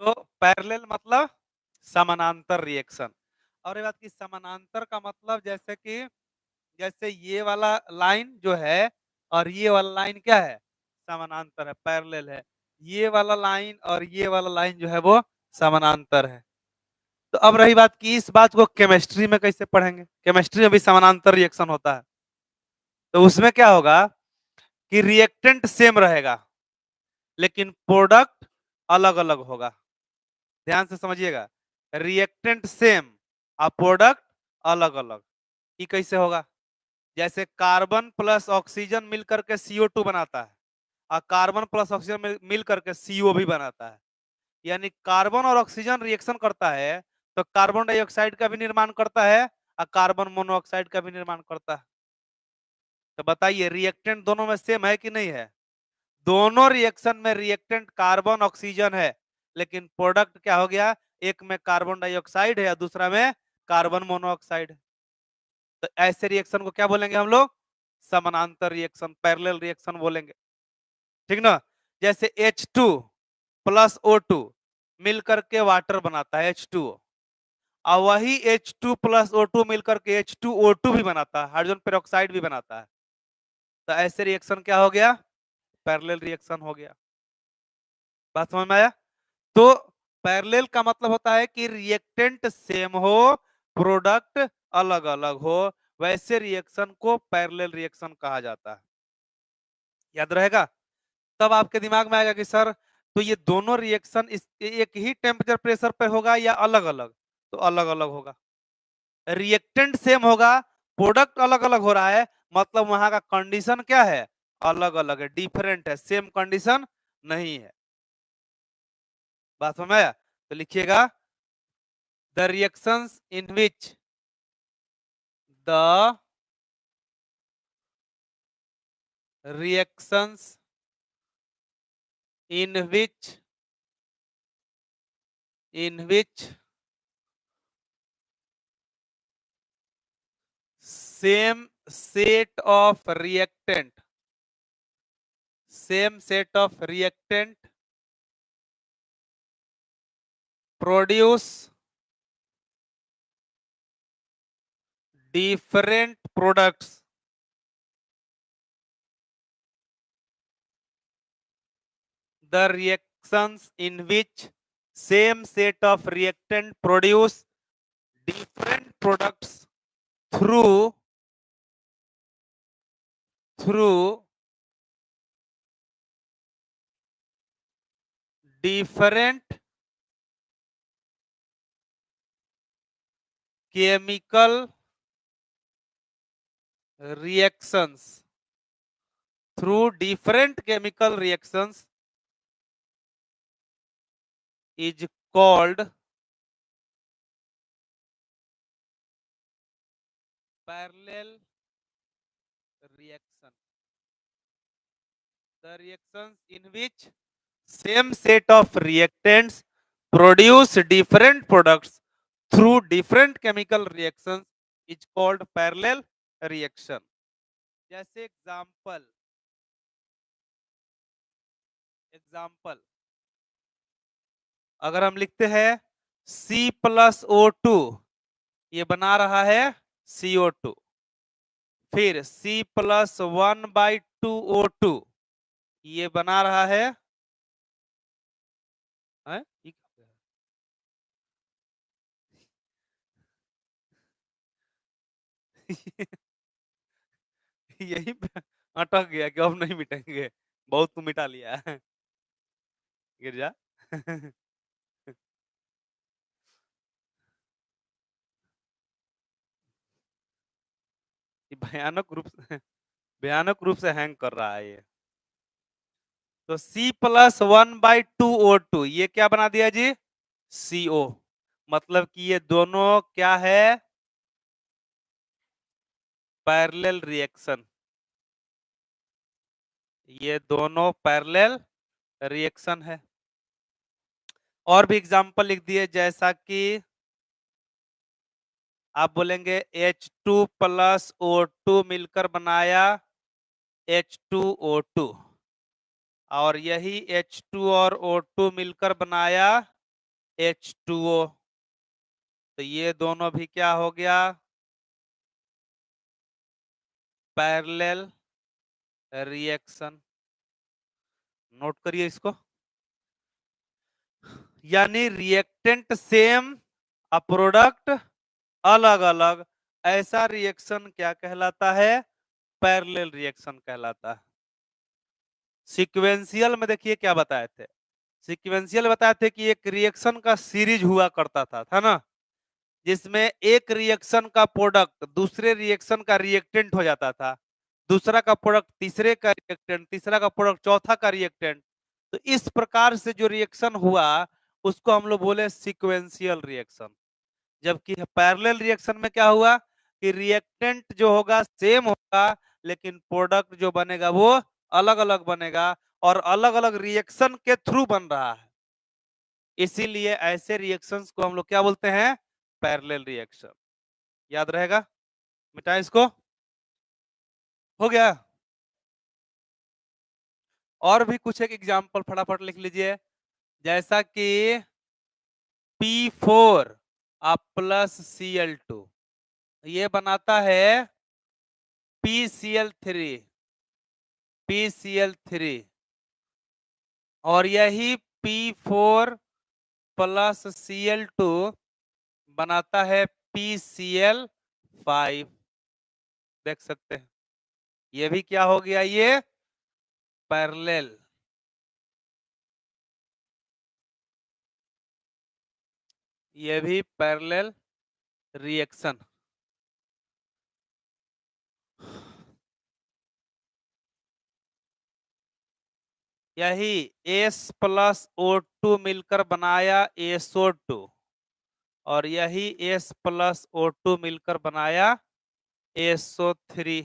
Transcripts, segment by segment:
तो पैरेलल मतलब समानांतर रिएक्शन। और ये बात की समानांतर का मतलब जैसे ये वाला लाइन जो है और ये वाला लाइन क्या है, समानांतर है, पैरेलल है। ये वाला लाइन और ये वाला लाइन जो है वो समानांतर है। तो अब रही बात की इस बात को केमिस्ट्री में कैसे पढ़ेंगे। केमिस्ट्री में भी समानांतर रिएक्शन होता है। तो उसमें क्या होगा कि रिएक्टेंट सेम रहेगा लेकिन प्रोडक्ट अलग अलग होगा। ध्यान से समझिएगा, रिएक्टेंट सेम और प्रोडक्ट अलग अलग। ये कैसे होगा? जैसे कार्बन प्लस ऑक्सीजन मिलकर के CO2 बनाता है और कार्बन प्लस ऑक्सीजन मिल करके CO भी बनाता है। यानी कार्बन और ऑक्सीजन रिएक्शन करता है तो कार्बन डाइऑक्साइड का भी निर्माण करता है और कार्बन मोनोऑक्साइड का भी निर्माण करता है। तो बताइए रिएक्टेंट दोनों में सेम है कि नहीं है? दोनों रिएक्शन में रिएक्टेंट कार्बन ऑक्सीजन है लेकिन प्रोडक्ट क्या हो गया, एक में कार्बन डाइऑक्साइड है और दूसरा में कार्बन मोनोऑक्साइड है। तो ऐसे रिएक्शन को क्या बोलेंगे हम लोग? समानांतर रिएक्शन, पैरेलल रिएक्शन बोलेंगे। ठीक ना? जैसे H2 प्लस O2 मिलकर के वाटर बनाता है H2O, और वही H2 प्लस O2 मिलकर के H2O2 भी बनाता है, हाइड्रोजन पेरोक्साइड भी बनाता है। तो ऐसे रिएक्शन क्या हो गया? पैरेलल रिएक्शन हो गया। बात समझ में आया? तो पैरेलल का मतलब होता है कि रिएक्टेंट सेम हो, प्रोडक्ट अलग अलग हो, वैसे रिएक्शन को पैरेलल रिएक्शन कहा जाता है। याद रहेगा? तब आपके दिमाग में आएगा कि सर तो ये दोनों रिएक्शन इस एक ही टेम्परेचर प्रेशर पे होगा या अलग अलग? तो अलग अलग होगा। रिएक्टेंट सेम होगा, प्रोडक्ट अलग अलग हो रहा है, मतलब वहां का कंडीशन क्या है? अलग अलग है, डिफरेंट है, सेम कंडीशन नहीं है। बात समझ में आया? तो लिखिएगा the reactions in which the reactions in which same set of reactant produce different products. The reactions in which same set of reactant produce different products through different chemical reactions is called parallel reaction. The reactions in which same set of reactants produce different products through different chemical reactions is called parallel reaction. जैसे example अगर हम लिखते हैं C+O2, ये बना रहा है CO2, फिर C+1/2O2 ये बना रहा है, यही पे अटक गया कि अब नहीं मिटेंगे, बहुत तू मिटा लिया है। गिर जा। भयानक रूप से हैंग कर रहा है ये। तो C+1/2O2 ये क्या बना दिया जी? CO। मतलब कि ये दोनों क्या है? Parallel reaction. ये दोनों पैरेलल रिएक्शन है। और भी एग्जांपल लिख दिए, जैसा कि आप बोलेंगे H2+O2 मिलकर बनाया H2O2, और यही H2 और O2 मिलकर बनाया H2O, तो ये दोनों भी क्या हो गया, पैरेलल रिएक्शन। नोट करिए इसको, यानी रिएक्टेंट सेम अ प्रोडक्ट अलग अलग, ऐसा रिएक्शन क्या कहलाता है, पैरेलल रिएक्शन कहलाता है। सीक्वेंशियल में देखिए क्या बताए थे, सीक्वेंशियल बताए थे कि एक रिएक्शन का सीरीज हुआ करता था ना, जिसमें एक रिएक्शन का प्रोडक्ट दूसरे रिएक्शन का रिएक्टेंट हो जाता था, दूसरा का प्रोडक्ट तीसरे का रिएक्टेंट, तीसरा का प्रोडक्ट चौथा का रिएक्टेंट। तो इस प्रकार से जो रिएक्शन हुआ उसको हम लोग बोले सीक्वेंशियल रिएक्शन। जबकि पैरेलल रिएक्शन में क्या हुआ कि रिएक्टेंट जो होगा सेम होगा, लेकिन प्रोडक्ट जो बनेगा वो अलग अलग बनेगा और अलग अलग रिएक्शन के थ्रू बन रहा है। इसीलिए ऐसे रिएक्शंस को हम लोग क्या बोलते हैं, पैरेलल रिएक्शन। याद रहेगा, मिटाएं इसको, हो गया। और भी कुछ एक एग्जांपल फटाफट लिख लीजिए, जैसा कि P4 प्लस Cl2 ये बनाता है PCl3, PCl3, और यही P4 प्लस Cl2 बनाता है PCl5। देख सकते हैं, ये भी क्या हो गया, ये पैरेलल, ये भी पैरेलल रिएक्शन। यही S प्लस O2 मिलकर बनाया SO2, और यही S प्लस O2 मिलकर बनाया SO3।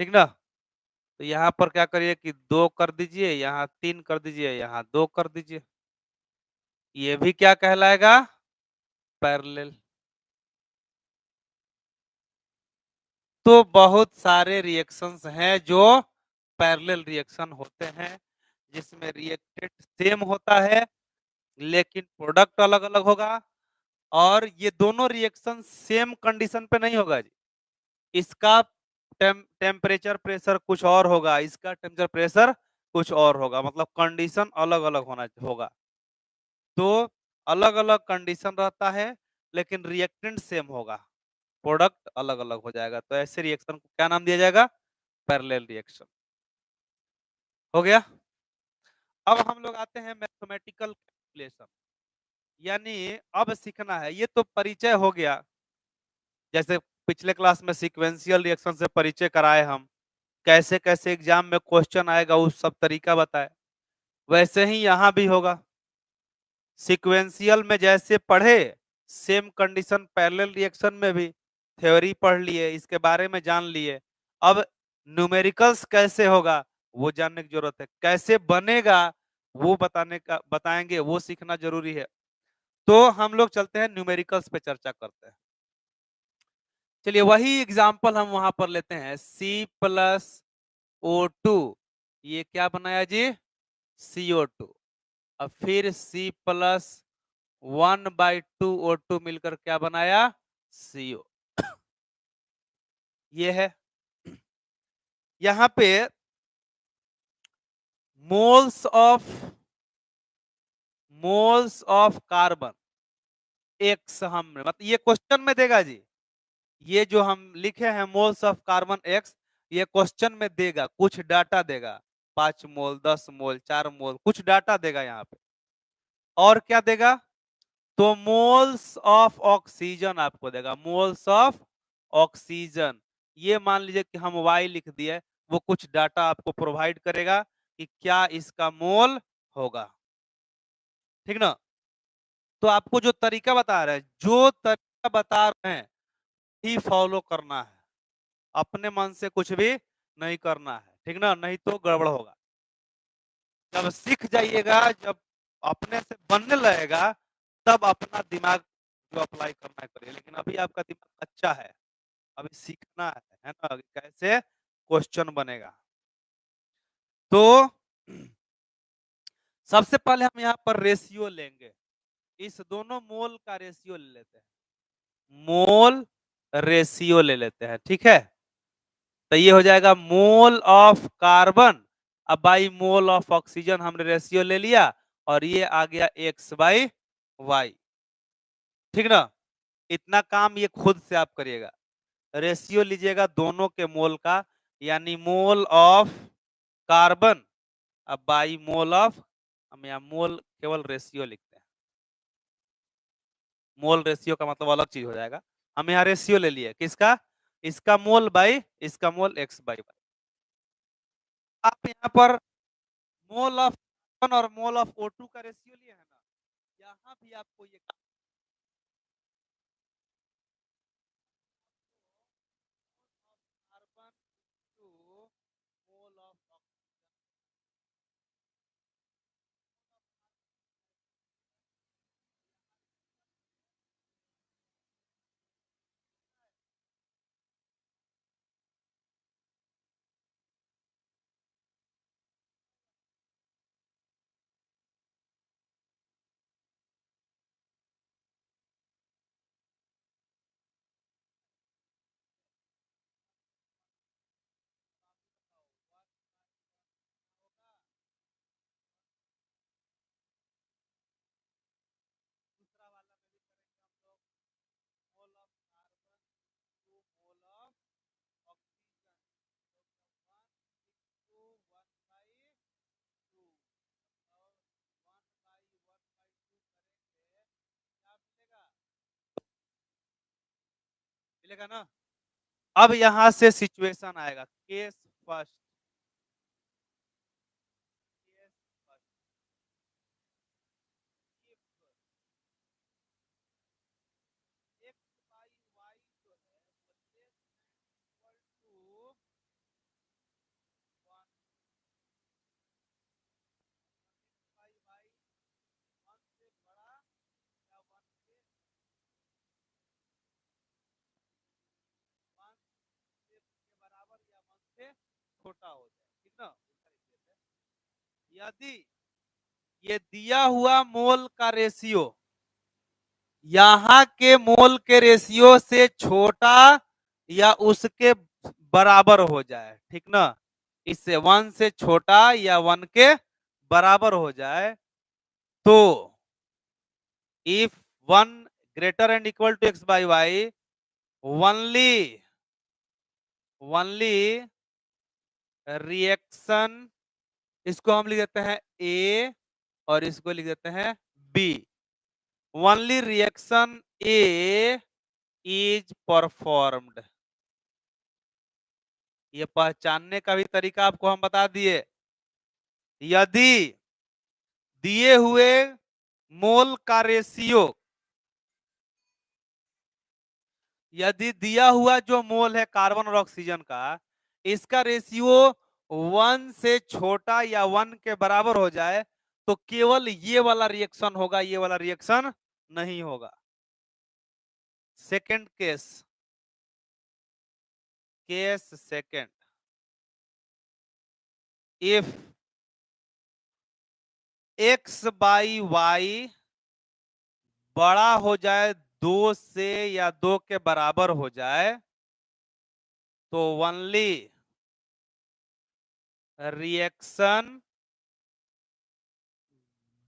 ठीक ना, तो यहाँ पर क्या करिए कि 2 कर दीजिए, यहाँ 3 कर दीजिए, यहाँ 2 कर दीजिए, ये भी क्या कहलाएगा, पैरेलल। तो बहुत सारे रिएक्शंस हैं जो पैरेलल रिएक्शन होते हैं, जिसमें रिएक्टेंट सेम होता है लेकिन प्रोडक्ट अलग अलग होगा, और ये दोनों रिएक्शन सेम कंडीशन पे नहीं होगा जी। इसका टेम्परेचर प्रेशर कुछ और होगा, इसका टेम्परेचर प्रेशर कुछ और होगा, मतलब कंडीशन अलग अलग होगा। तो अलग अलग कंडीशन रहता है लेकिन रिएक्टेंट सेम होगा, प्रोडक्ट अलग अलग हो जाएगा, तो ऐसे रिएक्शन को क्या नाम दिया जाएगा, पैरेलल रिएक्शन। हो गया। अब हम लोग आते हैं मैथमेटिकल कैलकुलेशन, यानी अब सीखना है, ये तो परिचय हो गया, जैसे पिछले क्लास में सीक्वेंशियल रिएक्शन से परिचय कराए हम, कैसे कैसे एग्जाम में क्वेश्चन आएगा उस सब तरीका बताए, वैसे ही यहाँ भी होगा। सीक्वेंशियल में जैसे पढ़े सेम कंडीशन पैरेलल रिएक्शन में भी थ्योरी पढ़ लिए, इसके बारे में जान लिए। अब न्यूमेरिकल्स कैसे होगा वो जानने की जरूरत है, कैसे बनेगा वो बताएंगे, वो सीखना जरूरी है। तो हम लोग चलते हैं न्यूमेरिकल्स पे चर्चा करते हैं। चलिए वही एग्जाम्पल हम वहां पर लेते हैं, C+O2, ये क्या बनाया जी, CO2। अब फिर C+1/2O2 मिलकर क्या बनाया, CO। ये है, यहां पे मोल्स ऑफ कार्बन एक्स, हम मतलब ये क्वेश्चन में देगा जी, ये जो हम लिखे हैं मोल्स ऑफ कार्बन एक्स, ये क्वेश्चन में देगा, कुछ डाटा देगा, 5 मोल 10 मोल 4 मोल कुछ डाटा देगा यहाँ पे। और क्या देगा, तो मोल्स ऑफ ऑक्सीजन आपको देगा, मोल्स ऑफ ऑक्सीजन, ये मान लीजिए कि हम Y लिख दिए, वो कुछ डाटा आपको प्रोवाइड करेगा कि क्या इसका मोल होगा। ठीक ना, तो आपको जो तरीका बता रहे हैं, जो तरीका बता रहे हैं ही फॉलो करना है, अपने मन से कुछ भी नहीं करना है, ठीक ना, नहीं तो गड़बड़ होगा। जब सीख जाइएगा, जब अपने से बनने लगेगा, तब अपना दिमाग जो अप्लाई करना है करिए, लेकिन अभी आपका दिमाग अच्छा है, अभी सीखना है ना, कैसे क्वेश्चन बनेगा। तो सबसे पहले हम यहाँ पर रेशियो लेंगे, इस दोनों मोल का रेशियो ले लेते हैं, मोल रेशियो ले लेते हैं, ठीक है। तो ये हो जाएगा मोल ऑफ कार्बन अब बाई मोल ऑफ ऑक्सीजन, हमने रेशियो ले लिया और ये आ गया x बाई वाई, ठीक ना। इतना काम ये खुद से आप करिएगा, रेशियो लीजिएगा दोनों के मोल का, यानी मोल ऑफ कार्बन अब बाई मोल ऑफ, हम यहाँ मोल केवल रेशियो लिखते हैं, मोल रेशियो का मतलब अलग चीज हो जाएगा। हम यहाँ रेशियो ले लिए किसका, इसका मोल बाई इसका मोल x बाई वाई। आप यहाँ पर मोल ऑफ कार्बन और मोल ऑफ O2 का रेशियो लिए है ना, यहाँ भी आपको ये कार्बन टू मोल ऑफ दूसरा वाला में भी करेंगे हम लोग, mole of carbon to mole of oxygen, तो 1 और 1/2 करेंगे, क्या मिलेगा, मिलेगा ना। अब यहां से सिचुएशन आएगा, case first, case first, x by y जो है वो less equal to 1, by y 1 से बड़ा या 1 से 1 के बराबर या 1 से छोटा हो जाए, ठीक ना। यदि ये दिया हुआ मोल का रेशियो यहाँ के मोल के रेशियो से छोटा या उसके बराबर हो जाए, ठीक ना, इससे 1 से छोटा या 1 के बराबर हो जाए, तो if 1 greater and equal to x by y, only only reaction, इसको हम लिख देते हैं ए और इसको लिख देते हैं B, only reaction A is performed. ये पहचानने का भी तरीका आपको हम बता दिए, यदि दिए हुए मोल का रेशियो, यदि दिया हुआ जो मोल है कार्बन और ऑक्सीजन का, इसका रेशियो 1 से छोटा या 1 के बराबर हो जाए, तो केवल ये वाला रिएक्शन होगा, ये वाला रिएक्शन नहीं होगा। Second case, case second, if x by y बड़ा हो जाए 2 से या 2 के बराबर हो जाए, तो only reaction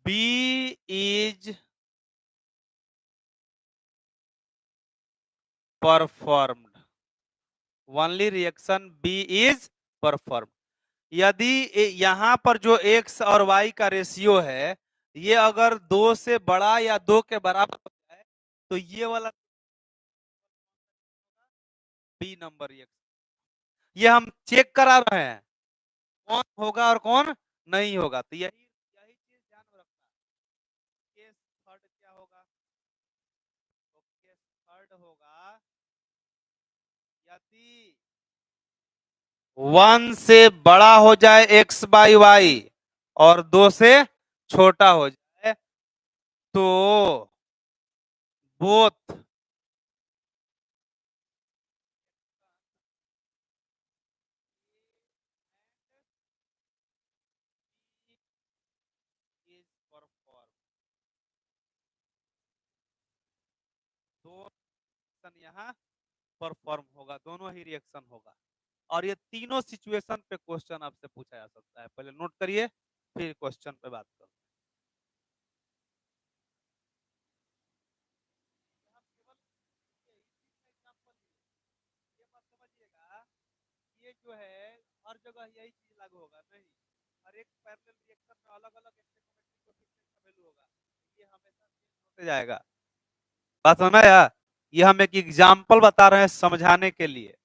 B is performed, only reaction B is perform. यदि यहां पर जो x और y का रेशियो है ये अगर 2 से बड़ा या 2 के बराबर हो जाए, तो ये वाला बी नंबर रिएक्शन, ये हम चेक करा रहे हैं कौन होगा और कौन नहीं होगा, तो यही यही चीज ध्यान में रखना है। केस थर्ड क्या होगा, तो केस थर्ड होगा, यदि 1 से बड़ा हो जाए x बाई वाई और 2 से छोटा हो जाए, तो बोथ रिएक्शन यहाँ परफॉर्म होगा, दोनों ही रिएक्शन होगा। और ये तीनों सिचुएशन पे क्वेश्चन आपसे पूछा जा सकता है, पहले नोट करिए फिर क्वेश्चन पे बात करो। ये मत समझिएगा ये जो है हर जगह यही चीज लागू होगा, नहीं, हर एक पैरेलल रिएक्शन में अलग अलग स्टोइकियोमेट्रिक कोएफिशिएंट का वैल्यू होगा, ये हमेशा चेंज होते जाएगा। बात समझ में आया? ये हम एक एग्जांपल बता रहे हैं समझाने के लिए।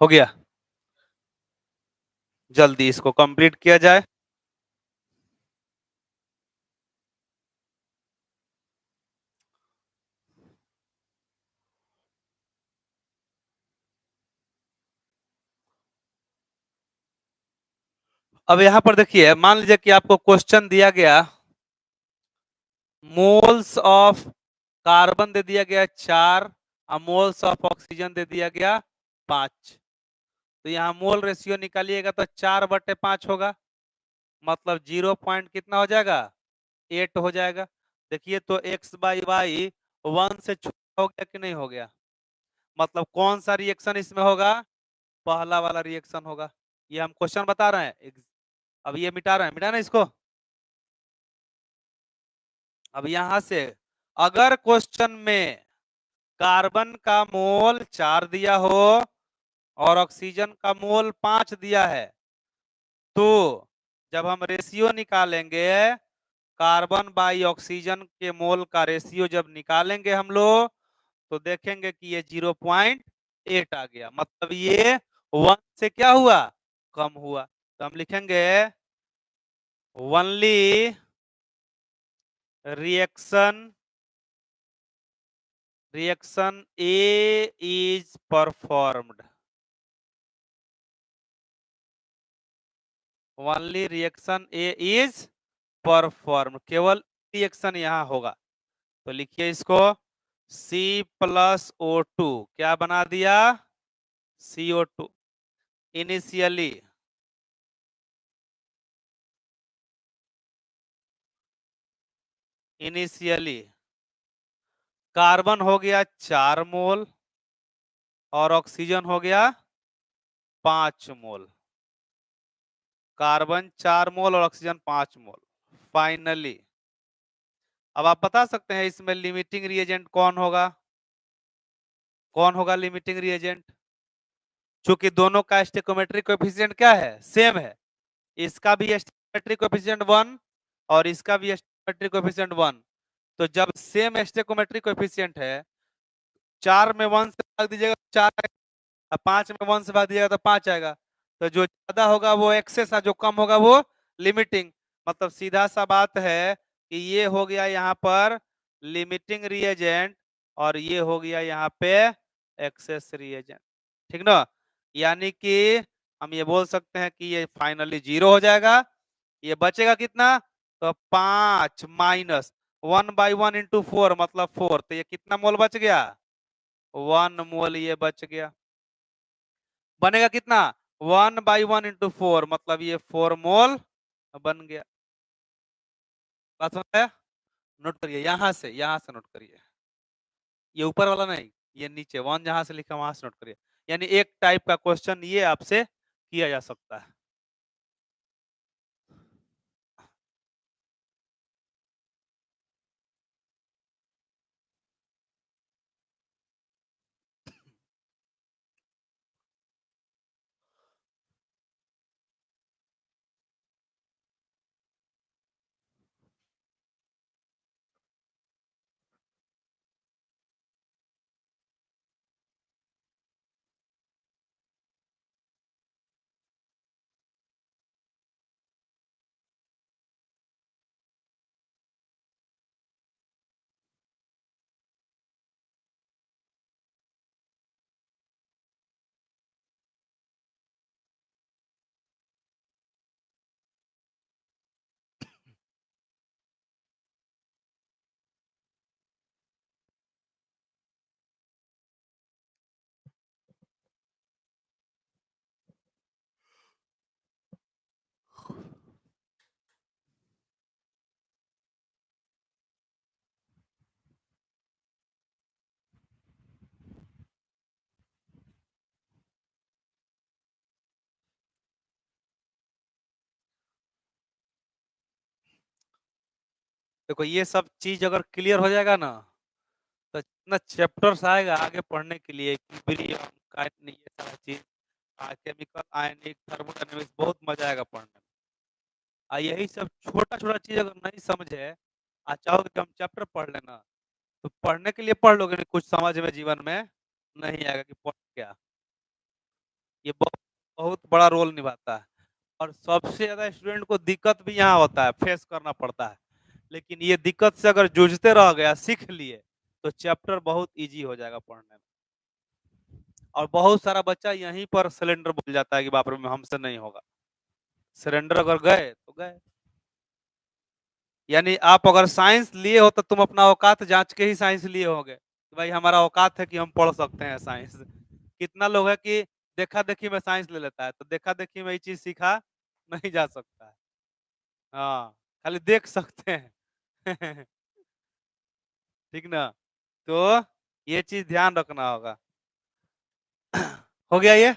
हो गया, जल्दी इसको कंप्लीट किया जाए। अब यहां पर देखिए, मान लीजिए कि आपको क्वेश्चन दिया गया, मोल्स ऑफ कार्बन दे दिया गया 4 और मोल्स ऑफ ऑक्सीजन दे दिया गया 5। तो यहाँ मोल रेशियो निकालिएगा तो 4/5 होगा, मतलब 0 पॉइंट कितना हो जाएगा, 8 हो जाएगा। देखिए तो x बाई वाई 1 से छोटा हो गया कि नहीं हो गया, मतलब कौन सा रिएक्शन इसमें होगा, पहला वाला रिएक्शन होगा। ये हम क्वेश्चन बता रहे हैं, अब ये मिटा रहे हैं, मिटा ना इसको। अब यहां से अगर क्वेश्चन में कार्बन का मोल 4 दिया हो और ऑक्सीजन का मोल 5 दिया है, तो जब हम रेशियो निकालेंगे, कार्बन बाई ऑक्सीजन के मोल का रेशियो जब निकालेंगे हम लोग, तो देखेंगे कि ये 0.8 आ गया, मतलब ये 1 से क्या हुआ, कम हुआ। तो हम लिखेंगे only reaction A is performed, only reaction A is perform, केवल रिएक्शन यहां होगा। तो लिखिए इसको C+O2 क्या बना दिया, CO2। इनिशियली कार्बन हो गया 4 मोल और ऑक्सीजन हो गया 5 मोल, कार्बन 4 मोल और ऑक्सीजन 5 मोल। फाइनली अब आप बता सकते हैं इसमें लिमिटिंग रिएजेंट कौन होगा, कौन होगा लिमिटिंग रिएजेंट, चूंकि दोनों का स्टेकोमेट्रिक कोएफिशिएंट क्या है, सेम है, इसका भी स्टेकोमेट्रिक कोएफिशिएंट 1 और इसका भी स्टेकोमेट्रिक कोएफिशिएंट 1, तो जब सेम स्टेकोमेट्रिक कोएफिशिएंट है, 4 में 1 से भाग दीजिएगा तो 4 आएगा, 5 में 1 से भाग दीजिएगा तो 5 आएगा, तो जो ज्यादा होगा वो एक्सेस है, जो कम होगा वो लिमिटिंग। मतलब सीधा सा बात है कि ये हो गया यहाँ पर लिमिटिंग रिएजेंट और ये हो गया यहाँ पे एक्सेस रिएजेंट, ठीक ना। यानी कि हम ये बोल सकते हैं कि ये फाइनली 0 हो जाएगा। ये बचेगा कितना, तो 5 माइनस 1/1 इंटू 4 मतलब 4, तो ये कितना मोल बच गया, 1 मोल ये बच गया। बनेगा कितना, 1/1 इंटू 4 मतलब ये 4 मोल बन गया। बात समझ आया? नोट करिए, यहां से नोट करिए, ये ऊपर वाला नहीं, ये नीचे 1 जहां से लिखा वहां से नोट करिए। यानी एक टाइप का क्वेश्चन ये आपसे किया जा सकता है। देखो ये सब चीज अगर क्लियर हो जाएगा ना, तो इतना चैप्टर्स आएगा आगे पढ़ने के लिए, इक्विलिब्रियम काइनेटिक, ये सारा चीज, केमिकल आयनिक थर्मोडायनेमिक्स, बहुत मजा आएगा पढ़ने में। यही सब छोटा छोटा चीज अगर नहीं समझे, चाहोगे कि हम चैप्टर पढ़ लेना, तो पढ़ने के लिए पढ़ लोगे, नहीं कुछ समझ में जीवन में नहीं आएगा कि पढ़ क्या। ये बहुत बहुत बड़ा रोल निभाता है, और सबसे ज्यादा स्टूडेंट को दिक्कत भी यहाँ होता है, फेस करना पड़ता है। लेकिन ये दिक्कत से अगर जूझते रह गया, सीख लिए, तो चैप्टर बहुत इजी हो जाएगा पढ़ने में। और बहुत सारा बच्चा यहीं पर सिलेंडर बोल जाता है कि बाप रे हमसे नहीं होगा। सिलेंडर अगर गए तो गए। यानी आप अगर साइंस लिए हो तो तुम अपना औकात जांच के ही साइंस लिए होगे, भाई हमारा औकात है कि हम पढ़ सकते हैं साइंस। कितना लोग है कि देखा देखी में साइंस ले लेता है, तो देखा देखी में ये चीज सीखा नहीं जा सकता है। हाँ, खाली देख सकते हैं। ठीक ना, तो ये चीज ध्यान रखना होगा। हो गया ये।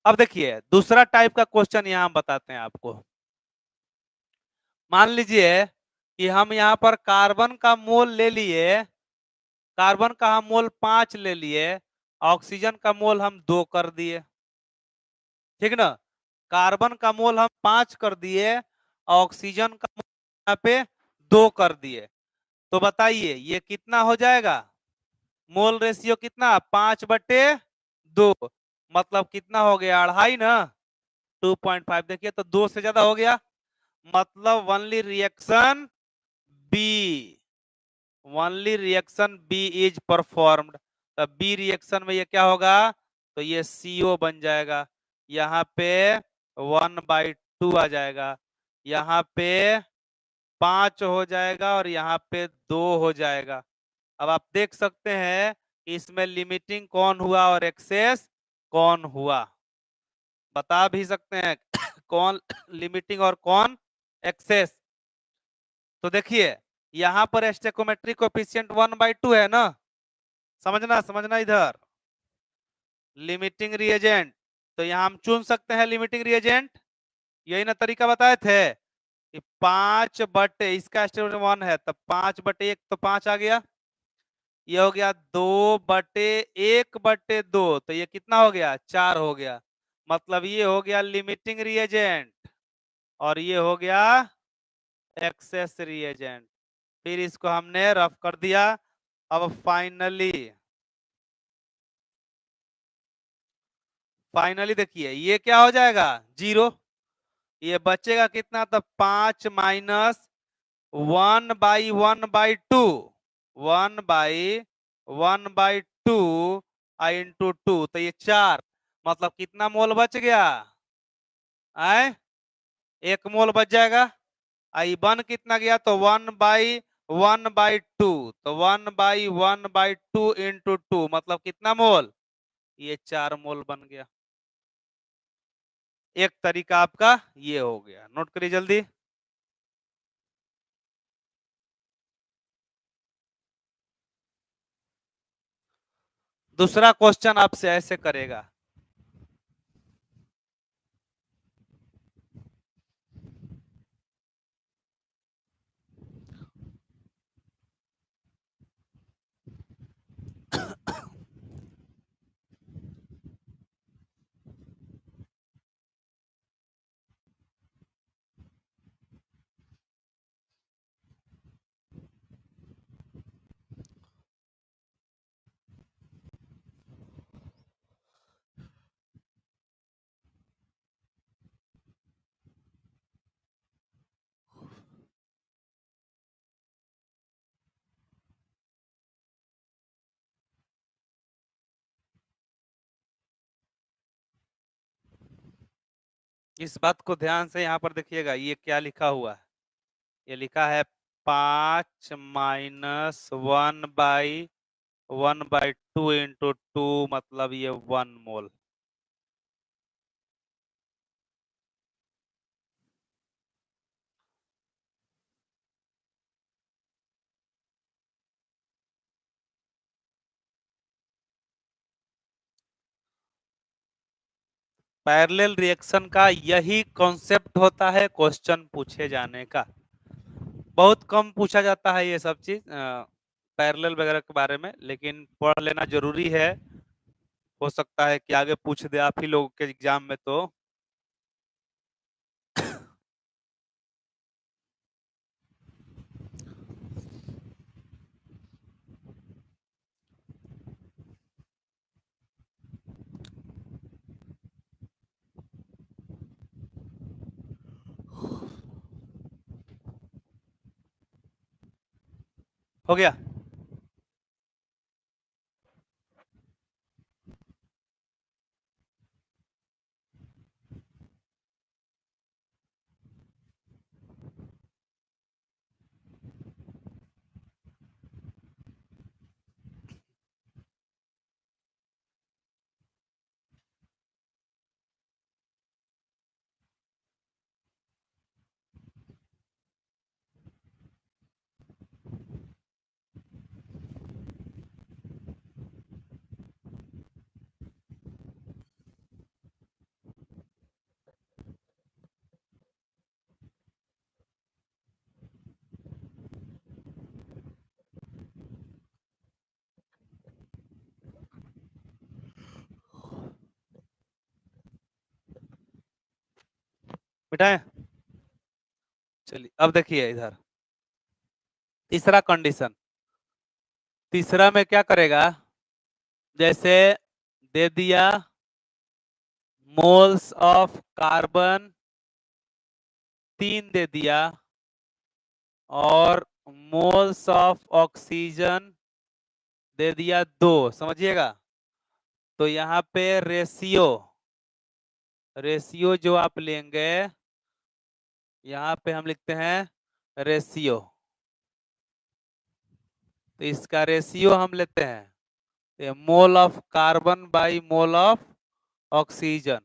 अब देखिए दूसरा टाइप का क्वेश्चन यहाँ हम बताते हैं आपको। मान लीजिए कि हम यहाँ पर कार्बन का मोल ले लिए, कार्बन का हम मोल 5 ले लिए, ऑक्सीजन का मोल हम 2 कर दिए, ठीक ना। कार्बन का मोल हम 5 कर दिए, ऑक्सीजन का मोल यहाँ पे 2 कर दिए, तो बताइए ये कितना हो जाएगा, मोल रेशियो कितना, 5/2, मतलब कितना हो गया, 2.5 ना, 2.5। देखिए तो 2 से ज्यादा हो गया, मतलब only reaction B is performed. तो बी रिएक्शन में ये क्या होगा, तो ये CO बन जाएगा, यहाँ पे 1/2 आ जाएगा, यहाँ पे 5 हो जाएगा और यहाँ पे 2 हो जाएगा। अब आप देख सकते हैं कि इसमें लिमिटिंग कौन हुआ और एक्सेस कौन हुआ, बता भी सकते हैं कौन लिमिटिंग और कौन एक्सेस। तो देखिए यहाँ पर स्टेकोमेट्रिक कोएफिशिएंट 1/2 है ना, समझना समझना इधर लिमिटिंग रिएजेंट, तो यहाँ हम चुन सकते हैं लिमिटिंग रिएजेंट, यही ना तरीका बताए थे कि 5/, इसका स्टेकोमेट्रिक 1 है तो 5/1 तो 5 आ गया, ये हो गया 2/1/2, तो ये कितना हो गया, 4 हो गया। मतलब ये हो गया लिमिटिंग रिएजेंट और ये हो गया एक्सेस रिएजेंट। फिर इसको हमने रफ कर दिया। अब फाइनली देखिए ये क्या हो जाएगा 0। ये बचेगा कितना, तो 5 माइनस 1/1/2 1/1/2 इंटू 2, तो ये 4, मतलब कितना मोल बच गया, आए 1 मोल बच जाएगा। आई 1 कितना गया, तो 1/1/2, तो 1/1/2 इंटू 2 मतलब कितना मोल, ये 4 मोल बन गया। एक तरीका आपका ये हो गया, नोट करिए जल्दी। दूसरा क्वेश्चन आपसे ऐसे करेगा, इस बात को ध्यान से यहाँ पर देखिएगा, ये क्या लिखा हुआ है, ये लिखा है 5 माइनस 1/1/2 इंटू 2 मतलब ये 1 मोल। पैरेलल रिएक्शन का यही कॉन्सेप्ट होता है क्वेश्चन पूछे जाने का। बहुत कम पूछा जाता है ये सब चीज पैरेलल वगैरह के बारे में, लेकिन पढ़ लेना जरूरी है। हो सकता है कि आगे पूछ दे आप ही लोगों के एग्जाम में, तो हो गया। मिटाए, चलिए अब देखिए इधर तीसरा कंडीशन। तीसरा में क्या करेगा, जैसे दे दिया मोल्स ऑफ कार्बन 3 दे दिया और मोल्स ऑफ ऑक्सीजन दे दिया 2, समझिएगा। तो यहाँ पे रेशियो रेशियो जो आप लेंगे, यहाँ पे हम लिखते हैं रेशियो। तो इसका रेशियो हम लेते हैं मोल of carbon by mole of oxygen,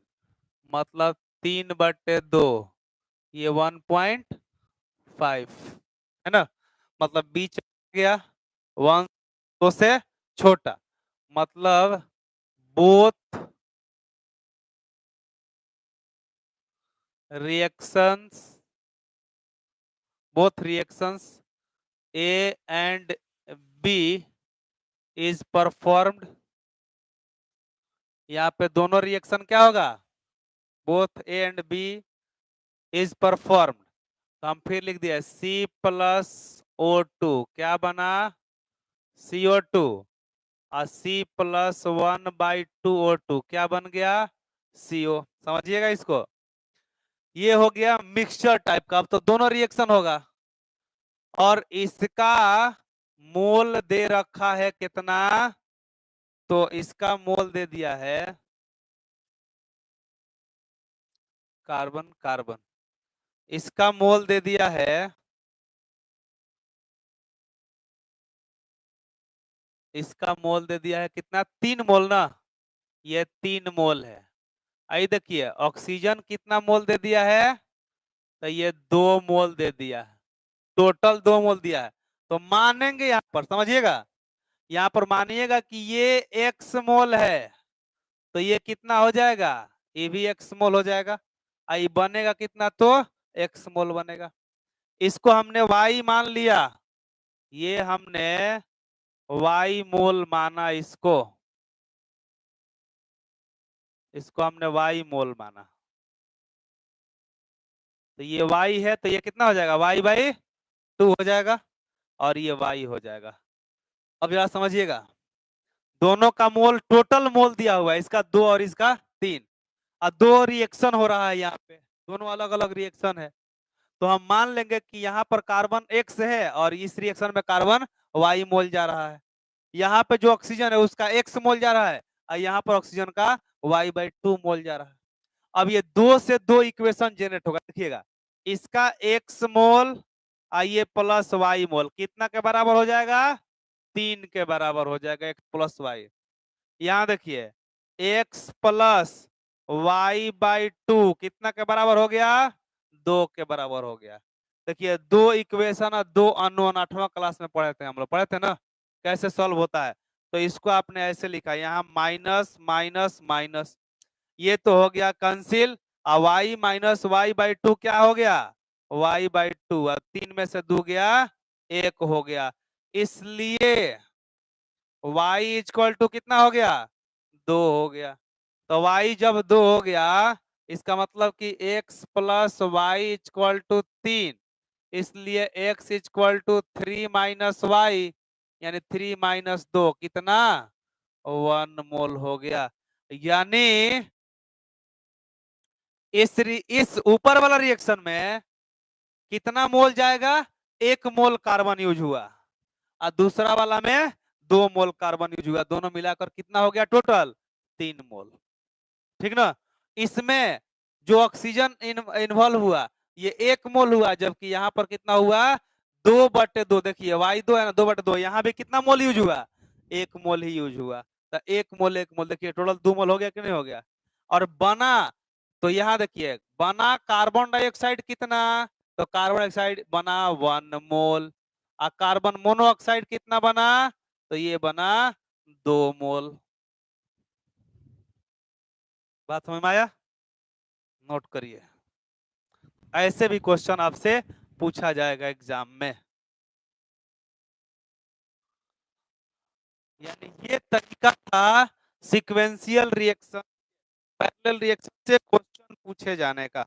मतलब 3/2, ये 1.5 है ना, मतलब बीच गया 1 2 से छोटा, मतलब both reactions A and B is performed। यहाँ पे दोनों रिएक्शन क्या होगा, both A and B is performed, तो हम फिर लिख दिया C+O2 क्या बना, CO2, और C+1/2O2 क्या बन गया, CO। समझिएगा इसको, ये हो गया मिक्सचर टाइप का। अब तो दोनों रिएक्शन होगा, और इसका मोल दे रखा है कितना, तो इसका मोल दे दिया है कार्बन कार्बन, इसका मोल दे दिया है, इसका मोल दे दिया है कितना, 3 मोल ना, ये 3 मोल है। आई देखिए ऑक्सीजन कितना मोल दे दिया है, तो ये 2 मोल दे दिया है, टोटल 2 मोल दिया है। तो मानेंगे यहाँ पर, समझिएगा, यहाँ पर मानिएगा कि ये एक्स मोल है, तो ये कितना हो जाएगा, ये भी एक्स मोल हो जाएगा, आई बनेगा कितना, तो एक्स मोल बनेगा। इसको हमने वाई मान लिया, ये हमने वाई मोल माना, इसको इसको हमने वाई मोल माना, तो ये वाई है, तो ये कितना हो जाएगा, y/2 हो जाएगा, और ये y हो जाएगा। अब जरा समझिएगा, दोनों का मोल, टोटल मोल दिया हुआ है, इसका 2 और इसका 3, और 2 रिएक्शन हो रहा है यहाँ पे, दोनों अलग अलग रिएक्शन है। तो हम मान लेंगे कि यहाँ पर कार्बन X है, और इस रिएक्शन में कार्बन Y मोल जा रहा है। यहाँ पे जो ऑक्सीजन है उसका X मोल जा रहा है, और यहाँ पर ऑक्सीजन का y/2 मोल जा रहा है। अब ये 2 से 2 इक्वेशन जनरेट होगा, देखिएगा, इसका X मोल आइए प्लस Y मोल कितना के बराबर हो जाएगा, 3 के बराबर हो जाएगा, X प्लस Y। यहाँ देखिए x प्लस y/2 कितना के बराबर हो गया, 2 के बराबर हो गया। देखिए 2 इक्वेशन और 2 अननोन, 8वां क्लास में पढ़े थे हम लोग, पढ़े थे ना कैसे सॉल्व होता है। तो इसको आपने ऐसे लिखा, यहाँ माइनस माइनस माइनस, ये तो हो गया कैंसिल, और y-y/2 क्या हो गया, y/2, और 3 में से 2 गया 1 हो गया, इसलिए y कितना हो गया, 2 हो गया। तो y जब 2 हो गया, इसका मतलब कि x प्लस वाई इक्वल टू 3, इसलिए x equal to 3 minus y, यानी 3 माइनस 2 कितना, 1 मोल हो गया। यानी इस ऊपर वाला रिएक्शन में कितना मोल जाएगा, 1 मोल कार्बन यूज हुआ, और दूसरा वाला में 2 मोल कार्बन यूज हुआ, दोनों मिलाकर कितना हो गया टोटल, 3 मोल। ठीक ना, इसमें जो ऑक्सीजन इन्वॉल्व हुआ ये 1 मोल हुआ, जबकि यहाँ पर कितना हुआ, 2/2। देखिए y2 है ना, 2/2, यहाँ भी कितना मोल यूज हुआ, 1 मोल ही यूज हुआ। तो 1 मोल 1 मोल, देखिए टोटल 2 मोल हो गया कि नहीं हो गया। और बना, तो यहाँ देखिए बना कार्बन डाइऑक्साइड कितना, तो कार्बन डाइऑक्साइड बना 1 मोल, और कार्बन मोनोऑक्साइड कितना बना, तो ये बना 2 मोल। बात समझ में आया, नोट करिए, ऐसे भी क्वेश्चन आपसे पूछा जाएगा एग्जाम में। यानी ये तरीका था सीक्वेंशियल रिएक्शन, पैरेलल रिएक्शन से क्वेश्चन पूछे जाने का।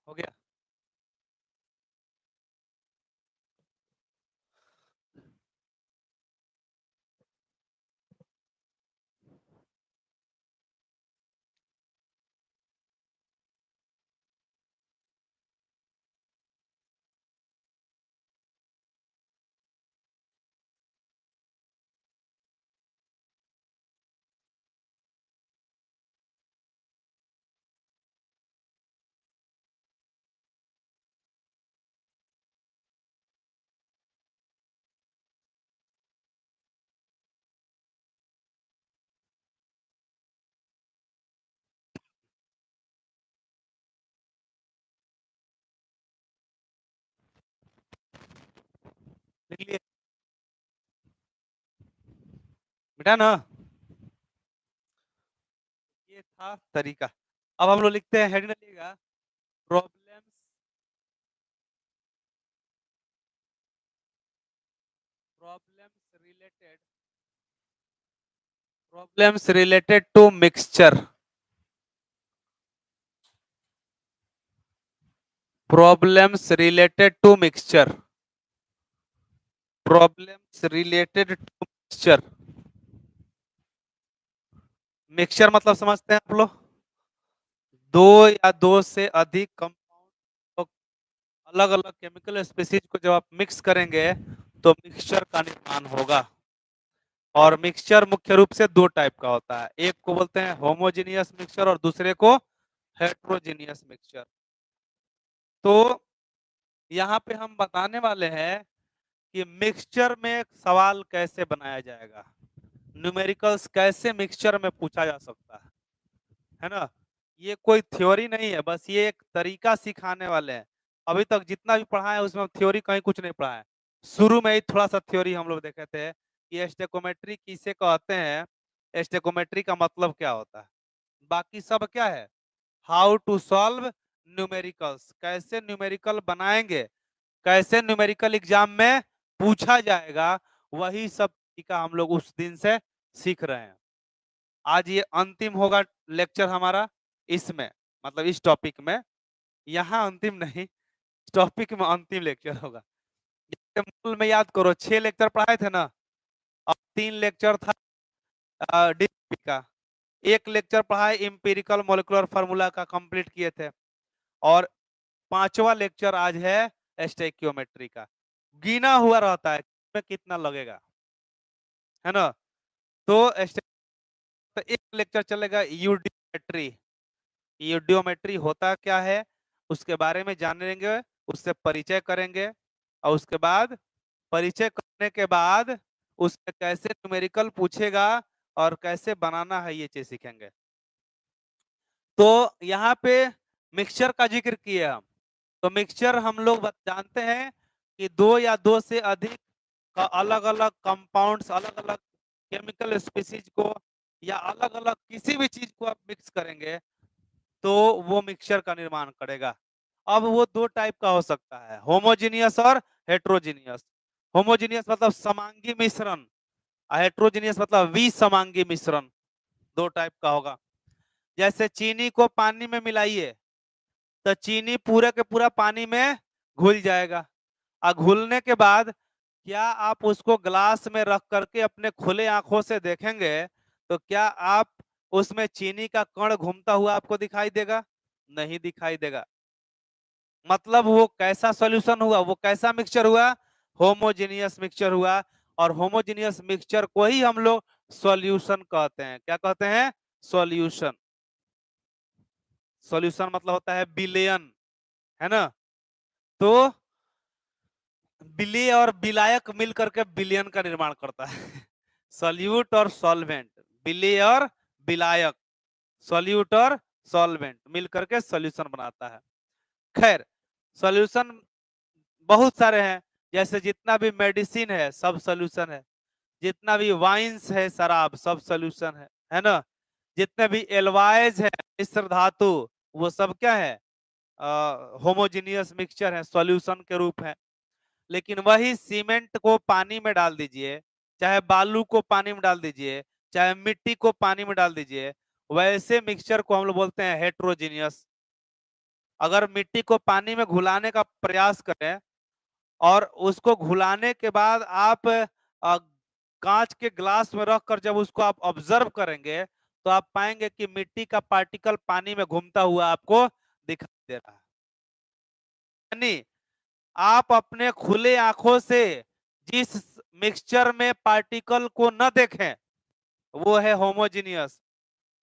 हो गया। लिख लिए बेटा ना, ये था तरीका। अब हम लोग लिखते हैं, हेडिंग लिखिएगा, problems problems related problems related to mixture, problems related to mixture, problems related to mixture. Mixture मतलब समझते हैं आप लोग, दो या दो से अधिक कंपाउंड, अलग अलग केमिकल स्पीसीज को जब आप मिक्स करेंगे तो मिक्सचर का निर्माण होगा। और मिक्सचर मुख्य रूप से दो टाइप का होता है, एक को बोलते हैं होमोजेनियस मिक्सचर और दूसरे को हेट्रोजेनियस मिक्सचर। तो यहाँ पे हम बताने वाले हैं कि मिक्सचर में सवाल कैसे बनाया जाएगा, न्यूमेरिकल्स कैसे मिक्सचर में पूछा जा सकता है ना। ये कोई थ्योरी नहीं है, बस ये एक तरीका सिखाने वाले हैं। अभी तक जितना भी पढ़ा है उसमें थ्योरी कहीं कुछ नहीं पढ़ा है। शुरू में ही थोड़ा सा थ्योरी हम लोग देखे थे कि स्टेकोमेट्री किसे कहते हैं, स्टेकोमेट्री का मतलब क्या होता है। बाकी सब क्या है, हाउ टू सॉल्व न्यूमेरिकल्स, कैसे न्यूमेरिकल बनाएंगे, कैसे न्यूमेरिकल एग्जाम में पूछा जाएगा, वही सब तरीका हम लोग उस दिन से सीख रहे हैं। आज ये अंतिम होगा लेक्चर हमारा इसमें, मतलब इस टॉपिक में। यहाँ अंतिम नहीं, इस टॉपिक में अंतिम लेक्चर होगा। जैसे मूल में याद करो 6 लेक्चर पढ़ाए थे ना, अब 3 लेक्चर था डीपी का, एक लेक्चर पढ़ाए इंपेरिकल मॉलिक्यूलर फार्मूला का कंप्लीट किए थे, और 5वां लेक्चर आज है स्टोइकियोमेट्री का। गिना हुआ रहता है में कितना लगेगा, है ना। तो तो एक लेक्चर चलेगा यूडियोमेट्री, यूडियोमेट्री होता क्या है उसके बारे में जानेंगे, उससे परिचय करेंगे, और उसके बाद परिचय करने के बाद उससे कैसे न्यूमेरिकल पूछेगा और कैसे बनाना है ये चीज सीखेंगे। तो यहाँ पे मिक्सचर का जिक्र किए हम, तो मिक्सचर हम लोग जानते हैं कि दो या दो से अधिक का अलग अलग कंपाउंड्स, अलग अलग केमिकल स्पीसीज को या अलग अलग किसी भी चीज को आप मिक्स करेंगे तो वो मिक्सचर का निर्माण करेगा। अब वो दो टाइप का हो सकता है, होमोजीनियस और हेट्रोजीनियस। होमोजीनियस मतलब समांगी मिश्रण, हेट्रोजीनियस मतलब विसमांगी मिश्रण, दो टाइप का होगा। जैसे चीनी को पानी में मिलाइए तो चीनी पूरे के पूरा पानी में घुल जाएगा, और घुलने के बाद क्या आप उसको ग्लास में रख करके अपने खुले आंखों से देखेंगे तो क्या आप उसमें चीनी का कण घूमता हुआ आपको दिखाई देगा? नहीं दिखाई देगा। मतलब वो कैसा सॉल्यूशन हुआ, वो कैसा मिक्सचर हुआ, होमोजेनियस मिक्सचर हुआ। और होमोजेनियस मिक्सचर को ही हम लोग सॉल्यूशन कहते हैं। क्या कहते हैं? सॉल्यूशन। सॉल्यूशन मतलब होता है विलयन, है ना। तो विलय और विलायक मिल करके विलयन का निर्माण करता है सॉल्यूट और सॉल्वेंट, विलय और विलायक, सॉल्यूट और सॉल्वेंट मिल करके सॉल्यूशन बनाता है। खैर, सॉल्यूशन बहुत सारे हैं, जैसे जितना भी मेडिसिन है सब सॉल्यूशन है, जितना भी वाइन्स है शराब सब सॉल्यूशन है ना। जितने भी एल्वाइज है मिश्र धातु वो सब क्या है, होमोजीनियस मिक्सचर है, सॉल्यूशन के रूप है। लेकिन वही सीमेंट को पानी में डाल दीजिए, चाहे बालू को पानी में डाल दीजिए, चाहे मिट्टी को पानी में डाल दीजिए, वैसे मिक्सचर को हम लोग बोलते हैं हेट्रोजीनियस। अगर मिट्टी को पानी में घुलाने का प्रयास करें और उसको घुलाने के बाद आप कांच के ग्लास में रखकर जब उसको आप ऑब्जर्व करेंगे तो आप पाएंगे कि मिट्टी का पार्टिकल पानी में घूमता हुआ आपको दिखाई दे रहा है। यानी आप अपने खुले आंखों से जिस मिक्सचर में पार्टिकल को न देखें वो है होमोजीनियस,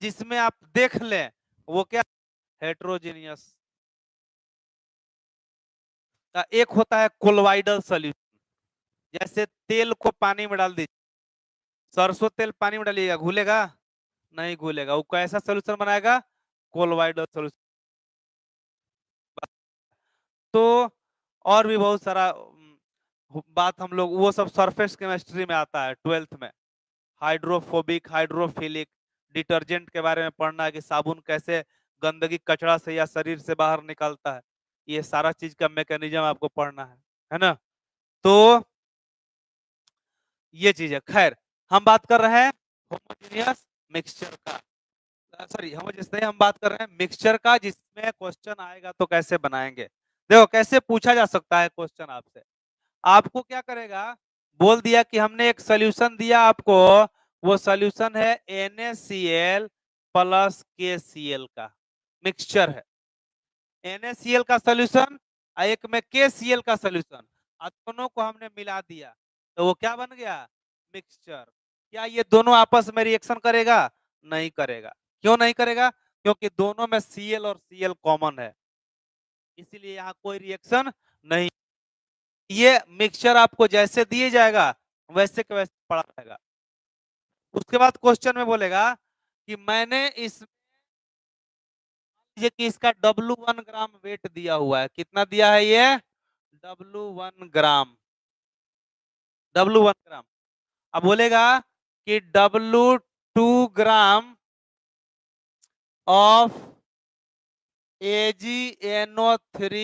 जिसमें आप देख लें वो क्या, हेट्रोजीनियस। एक होता है कोलोइडल सॉल्यूशन, जैसे तेल को पानी में डाल दीजिए, सरसों तेल पानी में डालिएगा, घुलेगा नहीं घुलेगा, वो कैसा सोल्यूशन बनाएगा, कोलोइडल सोल्यूशन। तो और भी बहुत सारा बात हम लोग वो सब सरफेस केमिस्ट्री में आता है 12th में, हाइड्रोफोबिक हाइड्रोफिलिक डिटर्जेंट के बारे में पढ़ना है कि साबुन कैसे गंदगी कचरा से या शरीर से बाहर निकलता है, ये सारा चीज का मैकेनिज्म आपको पढ़ना है ना। तो ये चीज है। खैर हम बात कर रहे हैं होमोजेनियस मिक्सचर का, सॉरी होमोजेनियस नहीं, हम बात कर रहे हैं मिक्सचर का, जिसमें क्वेश्चन आएगा तो कैसे बनाएंगे। देखो कैसे पूछा जा सकता है क्वेश्चन आपसे, आपको क्या करेगा, बोल दिया कि हमने एक सोल्यूशन दिया आपको, वो सोल्यूशन है NaCl प्लस KCl का मिक्सचर है, NaCl का सोल्यूशन एक में KCl का सोल्यूशन, दोनों को हमने मिला दिया तो वो क्या बन गया, मिक्सचर। क्या ये दोनों आपस में रिएक्शन करेगा, नहीं करेगा। क्यों नहीं करेगा, क्योंकि दोनों में Cl और Cl कॉमन है, इसीलिए यहाँ कोई रिएक्शन नहीं। ये मिक्सचर आपको जैसे दिए जाएगा वैसे के वैसे पड़ा रहेगा। उसके बाद क्वेश्चन में बोलेगा कि मैंने इस ये कि इसका W1 ग्राम वेट दिया हुआ है, कितना दिया है ये, W1 ग्राम, W1 ग्राम। अब बोलेगा कि W2 gram of AgNO3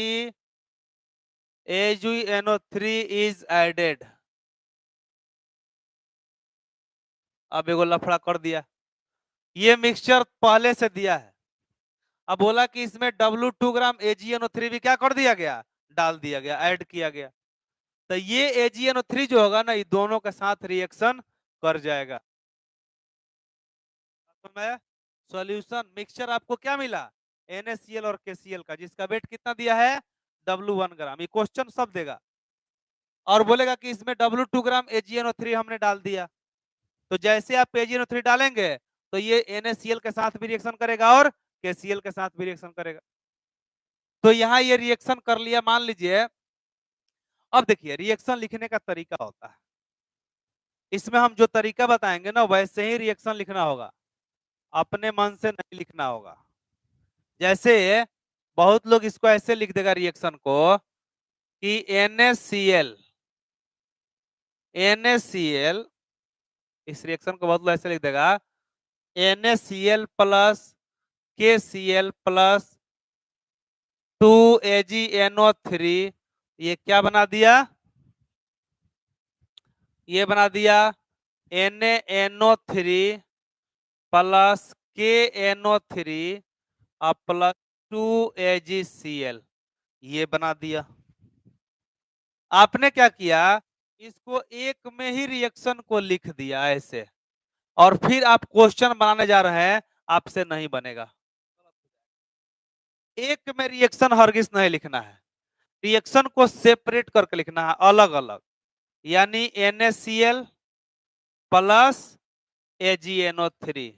is added. अब एगो लफड़ा कर दिया, ये मिक्सचर पहले से दिया है, अब बोला कि इसमें W2 ग्राम AgNO3 भी क्या कर दिया गया, डाल दिया गया, ऐड किया गया, तो ये AgNO3 जो होगा ना, ये दोनों के साथ रिएक्शन कर जाएगा। तो मैं सॉल्यूशन मिक्सचर आपको क्या मिला, NaCl और KCl का, जिसका वेट कितना दिया है, W1 ग्राम। ये क्वेश्चन सब देगा और बोलेगा कि इसमें W2 ग्राम AgNO3 हमने डाल दिया, तो जैसे आप AgNO3 डालेंगे तो ये NaCl के साथ भी रिएक्शन करेगा और KCl के साथ भी रिएक्शन करेगा। तो यहाँ ये रिएक्शन कर लिया मान लीजिए। अब देखिए रिएक्शन लिखने का तरीका होता है, इसमें हम जो तरीका बताएंगे ना वैसे ही रिएक्शन लिखना होगा, अपने मन से नहीं लिखना होगा। जैसे बहुत लोग इसको ऐसे लिख देगा रिएक्शन को कि NaCl, NaCl, इस रिएक्शन को बहुत लोग ऐसे लिख देगा NaCl plus KCl plus 2AgNO3, ये क्या बना दिया, ये बना दिया NaNO3 plus KNO3 plus 2AgCl, ये बना दिया। आपने क्या किया, इसको एक में ही रिएक्शन को लिख दिया ऐसे, और फिर आप क्वेश्चन बनाने जा रहे हैं, आपसे नहीं बनेगा। एक में रिएक्शन हरगिज नहीं लिखना है, रिएक्शन को सेपरेट करके लिखना है अलग अलग, यानी NaCl प्लस AgNO3,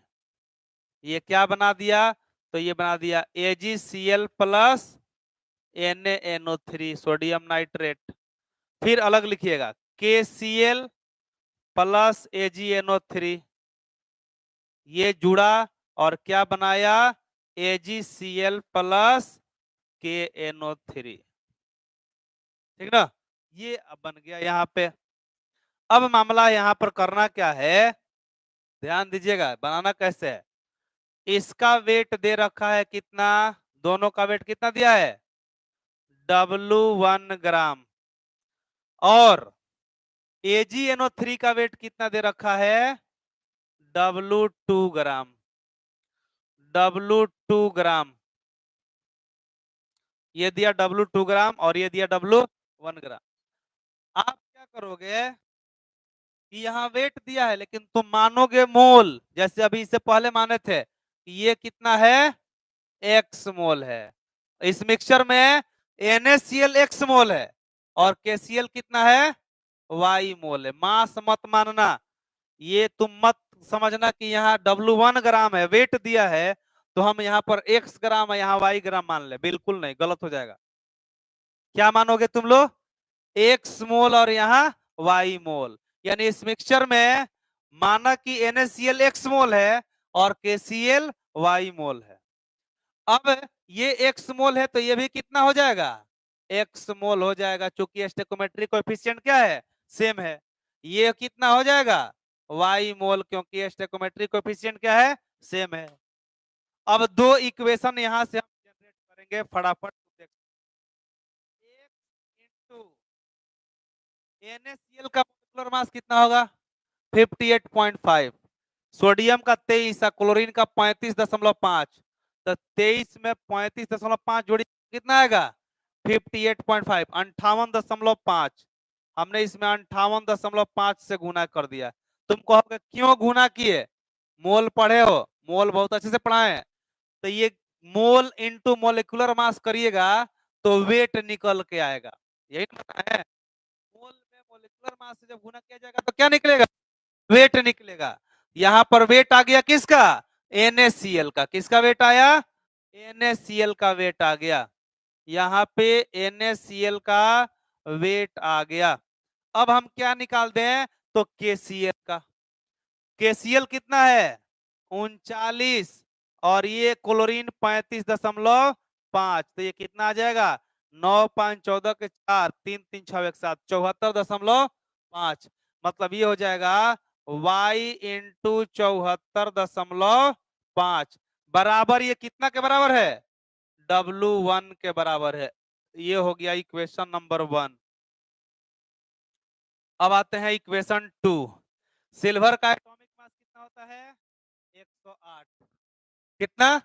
ये क्या बना दिया, तो ये बना दिया AgCl plus NaNO3 sodium nitrate. फिर अलग लिखिएगा KCl प्लस AgNO3, ये जुड़ा और क्या बनाया, AgCl प्लस KNO3, ठीक ना, ये अब बन गया यहाँ पे। अब मामला यहाँ पर करना क्या है, ध्यान दीजिएगा बनाना कैसे है। इसका वेट दे रखा है कितना, दोनों का वेट कितना दिया है, W1 ग्राम, और AgNO3 का वेट कितना दे रखा है, W2 ग्राम, W2 ग्राम। ये दिया W2 ग्राम और ये दिया W1 ग्राम। आप क्या करोगे कि यहाँ वेट दिया है लेकिन तुम मानोगे मोल, जैसे अभी इससे पहले माने थे कि ये कितना है, एक्स मोल है। इस मिक्सचर में NaCl एक्स मोल है और KCl कितना है, वाई मोल है। मास मत मानना, ये तुम मत समझना कि यहाँ W1 ग्राम है, वेट दिया है तो हम यहाँ पर एक्स ग्राम है, यहाँ वाई ग्राम मान ले, बिल्कुल नहीं, गलत हो जाएगा। क्या मानोगे तुम लोग, एक्स मोल और यहाँ वाई मोल। यानी इस मिक्सचर में माना कि NaCl एक्स मोल है और KCl वाई मोल है। अब ये एक्स मोल है तो ये भी कितना हो जाएगा, एक्स मोल हो जाएगा, चूंकि स्टोइकोमेट्रिक कोएफिशिएंट क्या है, सेम है। ये कितना हो जाएगा, वाई मोल, क्योंकि स्टोइकोमेट्रिक कोएफिशिएंट क्या है, सेम है। अब दो इक्वेशन यहां से हम जनरेट करेंगे फटाफट। NaCl का मोलिकुलर मास कितना होगा, 58.5। सोडियम का 23 और क्लोरीन का 35.5। तो 23 में 35.5 जोड़ी कितना आएगा, 58.5, 58.5। हमने इसमें 58.5 से गुना कर दिया। तुम कहोगे क्यों गुना किए, मोल पढ़े हो, मोल बहुत अच्छे से पढ़ाए हैं। तो ये मोल इंटू मोलिकुलर मास करिएगा तो वेट निकल के आएगा, यही पता है। मोल में मोलिकुलर मास से जब गुना किया जाएगा तो क्या निकलेगा, वेट निकलेगा। यहां पर वेट आ गया किसका, NaCl का। किसका वेट आया, NaCl का वेट आ गया। यहाँ पे NaCl का वेट आ गया। अब हम क्या निकाल दें, तो KCl का। KCl कितना है, 39, और ये क्लोरीन 35.5। तो ये कितना आ जाएगा, 9 5 14 के 4, 3 3 6 1 7, 74.5। मतलब ये हो जाएगा y इंटू 74.5 बराबर, ये कितना के बराबर है, W1 के बराबर है। ये हो गया इक्वेशन नंबर 1। अब आते हैं इक्वेशन 2। सिल्वर का एटॉमिक मास कितना होता है, 108। कितना,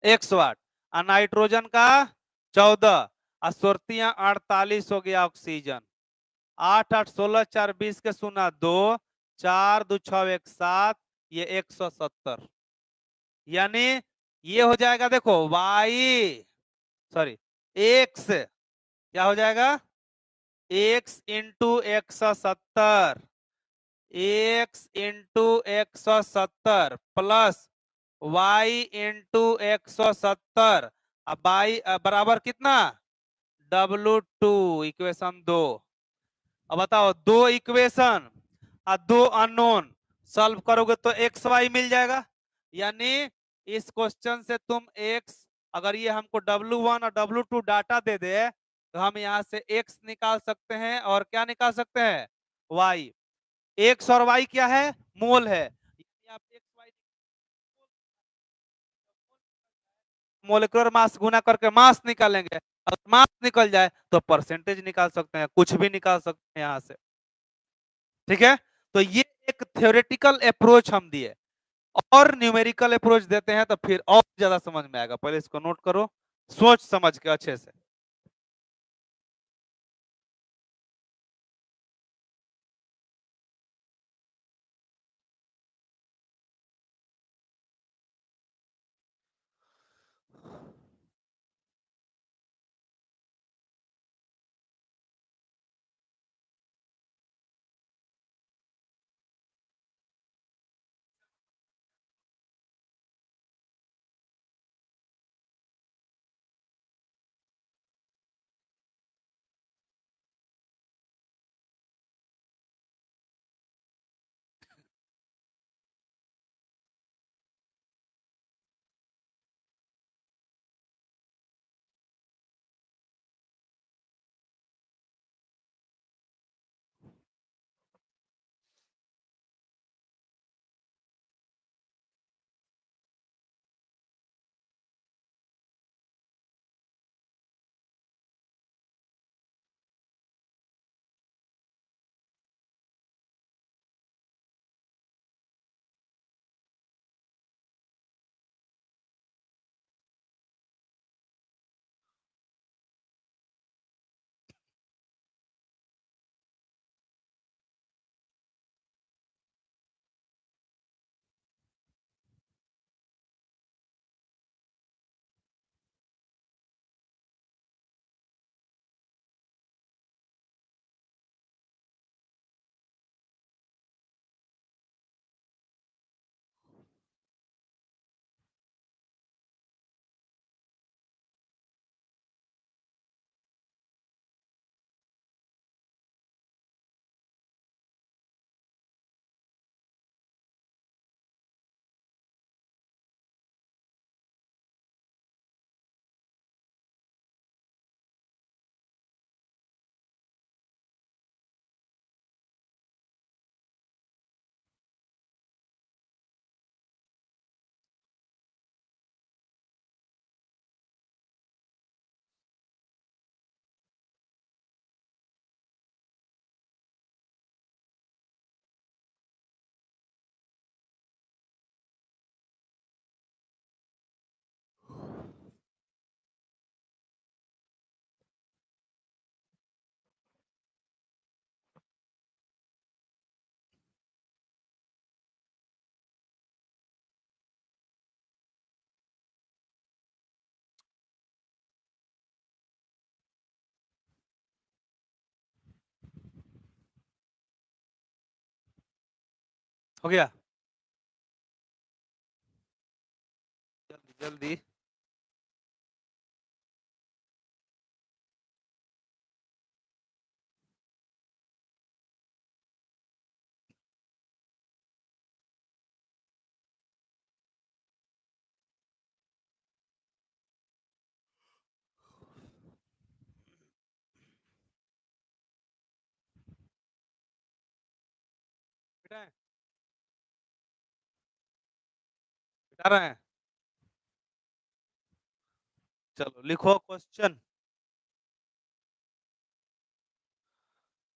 108। और नाइट्रोजन का 14, और सुर्तियां 48 हो गया ऑक्सीजन। 8 8 16 4 20 के सुना 2, 4 2 6 1 7, ये 170। यानी ये हो जाएगा, देखो वाई, सॉरी, एक्स, क्या हो जाएगा, x into 170, x into 170 plus y into 170, अब बाई बराबर कितना, W2, इक्वेशन 2। अब बताओ, दो इक्वेशन और दो अननोन, सॉल्व करोगे तो एक्स वाई मिल जाएगा। यानी इस क्वेश्चन से तुम एक्स, अगर ये हमको W1 और W2 डाटा दे दे तो हम यहाँ से एक्स निकाल सकते हैं और क्या निकाल सकते हैं, वाई। एक्स और वाई क्या है, मोल है। यानी आप एक्स वाई मोलिकुलर मास गुना करके मास निकालेंगे, और मास निकल जाए तो परसेंटेज निकाल सकते हैं, कुछ भी निकाल सकते हैं यहाँ से। ठीक है, तो ये एक थ्योरेटिकल अप्रोच हम दिए, और न्यूमेरिकल अप्रोच देते हैं तो फिर और ज्यादा समझ में आएगा। पहले इसको नोट करो, सोच समझ के अच्छे से। हो गया? जल्दी जल्दी। बेटा है, बेटा रहे हैं। चलो लिखो क्वेश्चन।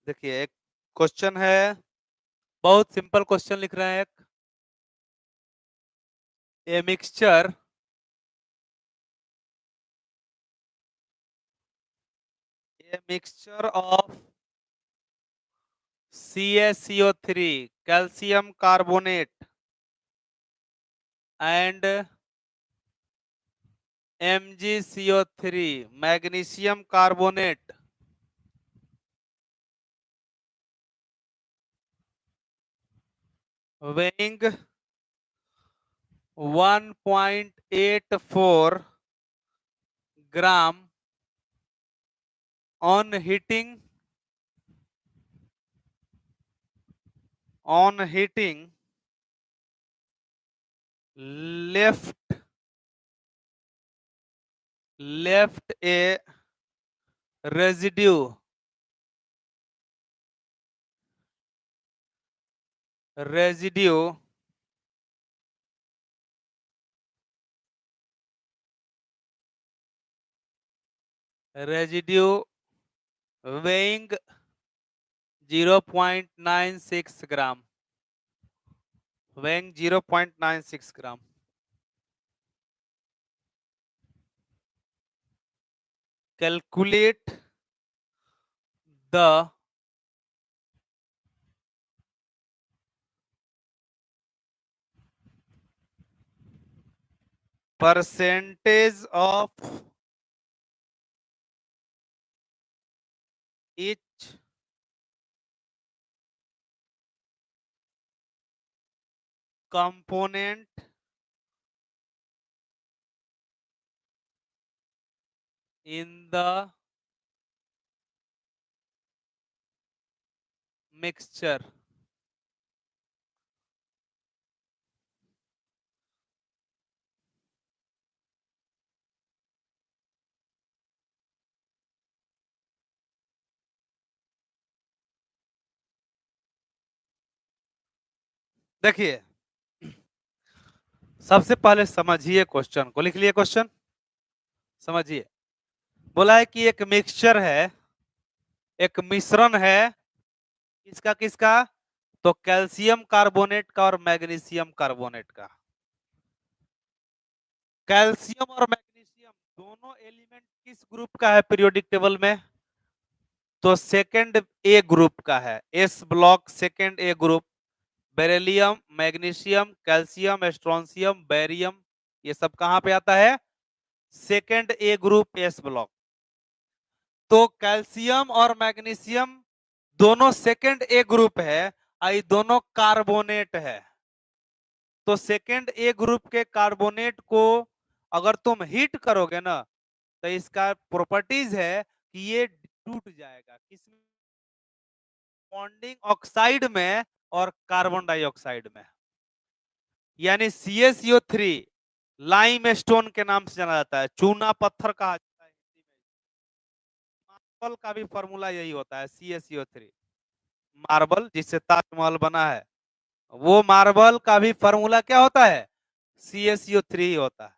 देखिए एक क्वेश्चन है, बहुत सिंपल क्वेश्चन लिख रहे हैं। एक a mixture of CaCO3 calcium carbonate and MgCO3 magnesium carbonate weighing 1.84 gram on heating left a residue residue weighing 0.96 gram, weighing 0.96 gram. Calculate the percentage of each component in the mixture। देखिए सबसे पहले समझिए question को, लिख लिए question, समझिए। बोला है कि एक मिक्सचर है, एक मिश्रण है, किसका किसका? तो कैल्शियम कार्बोनेट का और मैग्नीशियम कार्बोनेट का। कैल्शियम और मैग्नीशियम दोनों एलिमेंट किस ग्रुप का है पीरियोडिक टेबल में? तो सेकंड ए ग्रुप का है, एस ब्लॉक सेकंड ए group. Beryllium, magnesium, calcium, strontium, barium, ये सब कहां पे आता है? सेकंड ए ग्रुप एस ब्लॉक। तो कैल्शियम और मैग्नीशियम दोनों सेकंड ए ग्रुप है, आई दोनों कार्बोनेट है। तो सेकंड ए ग्रुप के कार्बोनेट को अगर तुम हीट करोगे ना, तो इसका प्रॉपर्टीज है कि ये टूट जाएगा, किसमें? बॉन्डिंग ऑक्साइड में और कार्बन डाइऑक्साइड में। यानी CaCO3 लाइम स्टोन के नाम से जाना जाता है, चूना पत्थर कहा जाता है हिंदी में। मार्बल का भी फॉर्मूला यही होता है, CaCO3। मार्बल जिससे ताजमहल बना है, वो मार्बल का भी फॉर्मूला क्या होता है? CaCO3 ही होता है।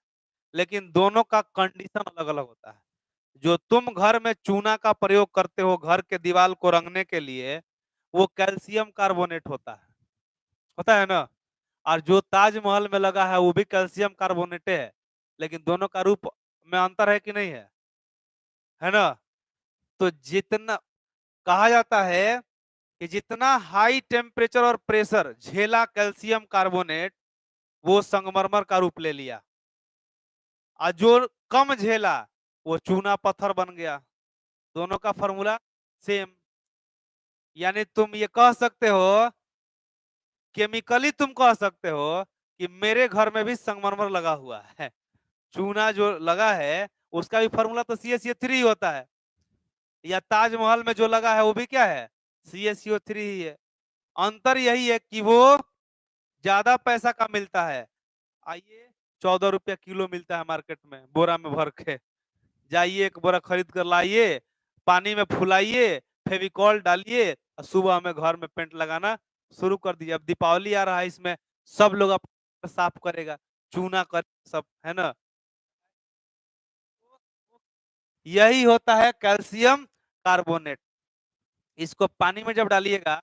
लेकिन दोनों का कंडीशन अलग अलग होता है। जो तुम घर में चूना का प्रयोग करते हो घर के दीवार को रंगने के लिए, वो कैल्शियम कार्बोनेट होता है ना। और जो ताजमहल में लगा है वो भी कैल्शियम कार्बोनेट है, लेकिन दोनों का रूप में अंतर है कि नहीं है ना। तो जितना कहा जाता है कि जितना हाई टेम्परेचर और प्रेशर झेला कैल्शियम कार्बोनेट, वो संगमरमर का रूप ले लिया, और जो कम झेला वो चूना पत्थर बन गया। दोनों का फॉर्मूला सेम। यानी तुम ये कह सकते हो केमिकली तुम कह सकते हो कि मेरे घर में भी संगमरमर लगा हुआ है, चूना जो लगा है उसका भी फॉर्मूला तो CaCO3 होता है, या ताजमहल में जो लगा है वो भी क्या है, CaCO3 ही है। अंतर यही है कि वो ज्यादा पैसा का मिलता है। आइए, 14 रुपया किलो मिलता है मार्केट में बोरा में भर के, जाइए एक बोरा खरीद कर लाइए, पानी में फुलाइए, फेविकॉल डालिए और सुबह में घर में पेंट लगाना शुरू कर दीजिए। अब दीपावली आ रहा है, इसमें सब लोग अपना साफ करेगा, चूना कर सब, है ना। यही होता है कैल्शियम कार्बोनेट। इसको पानी में जब डालिएगा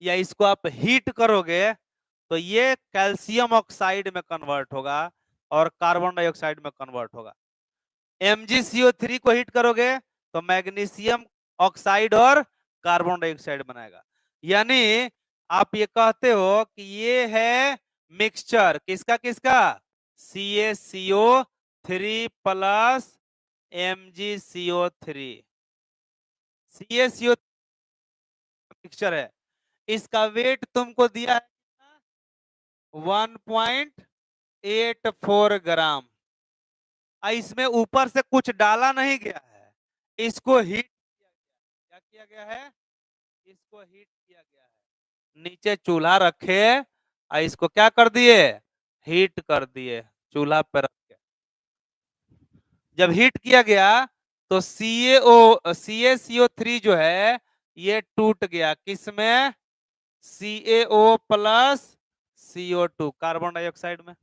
या इसको आप हीट करोगे तो ये कैल्शियम ऑक्साइड में कन्वर्ट होगा और कार्बन डाइऑक्साइड में कन्वर्ट होगा। MgCO3 को हीट करोगे तो मैग्नीशियम ऑक्साइड और कार्बन डाइऑक्साइड बनाएगा। यानी आप ये कहते हो कि ये है मिक्सचर किसका किसका, CaCO3 plus MgCO3। CaCO mixture है, इसका वेट तुमको दिया है 1.84 ग्राम। इसमें ऊपर से कुछ डाला नहीं गया है, इसको हीट किया गया। क्या किया गया है, इसको हीट किया गया है। नीचे चूल्हा रखे और इसको क्या कर दिए, हीट कर दिए चूल्हा पर रख के। जब हीट किया गया तो CaCO3 जो है ये टूट गया किसमें, CaO plus CO2 carbon dioxide में।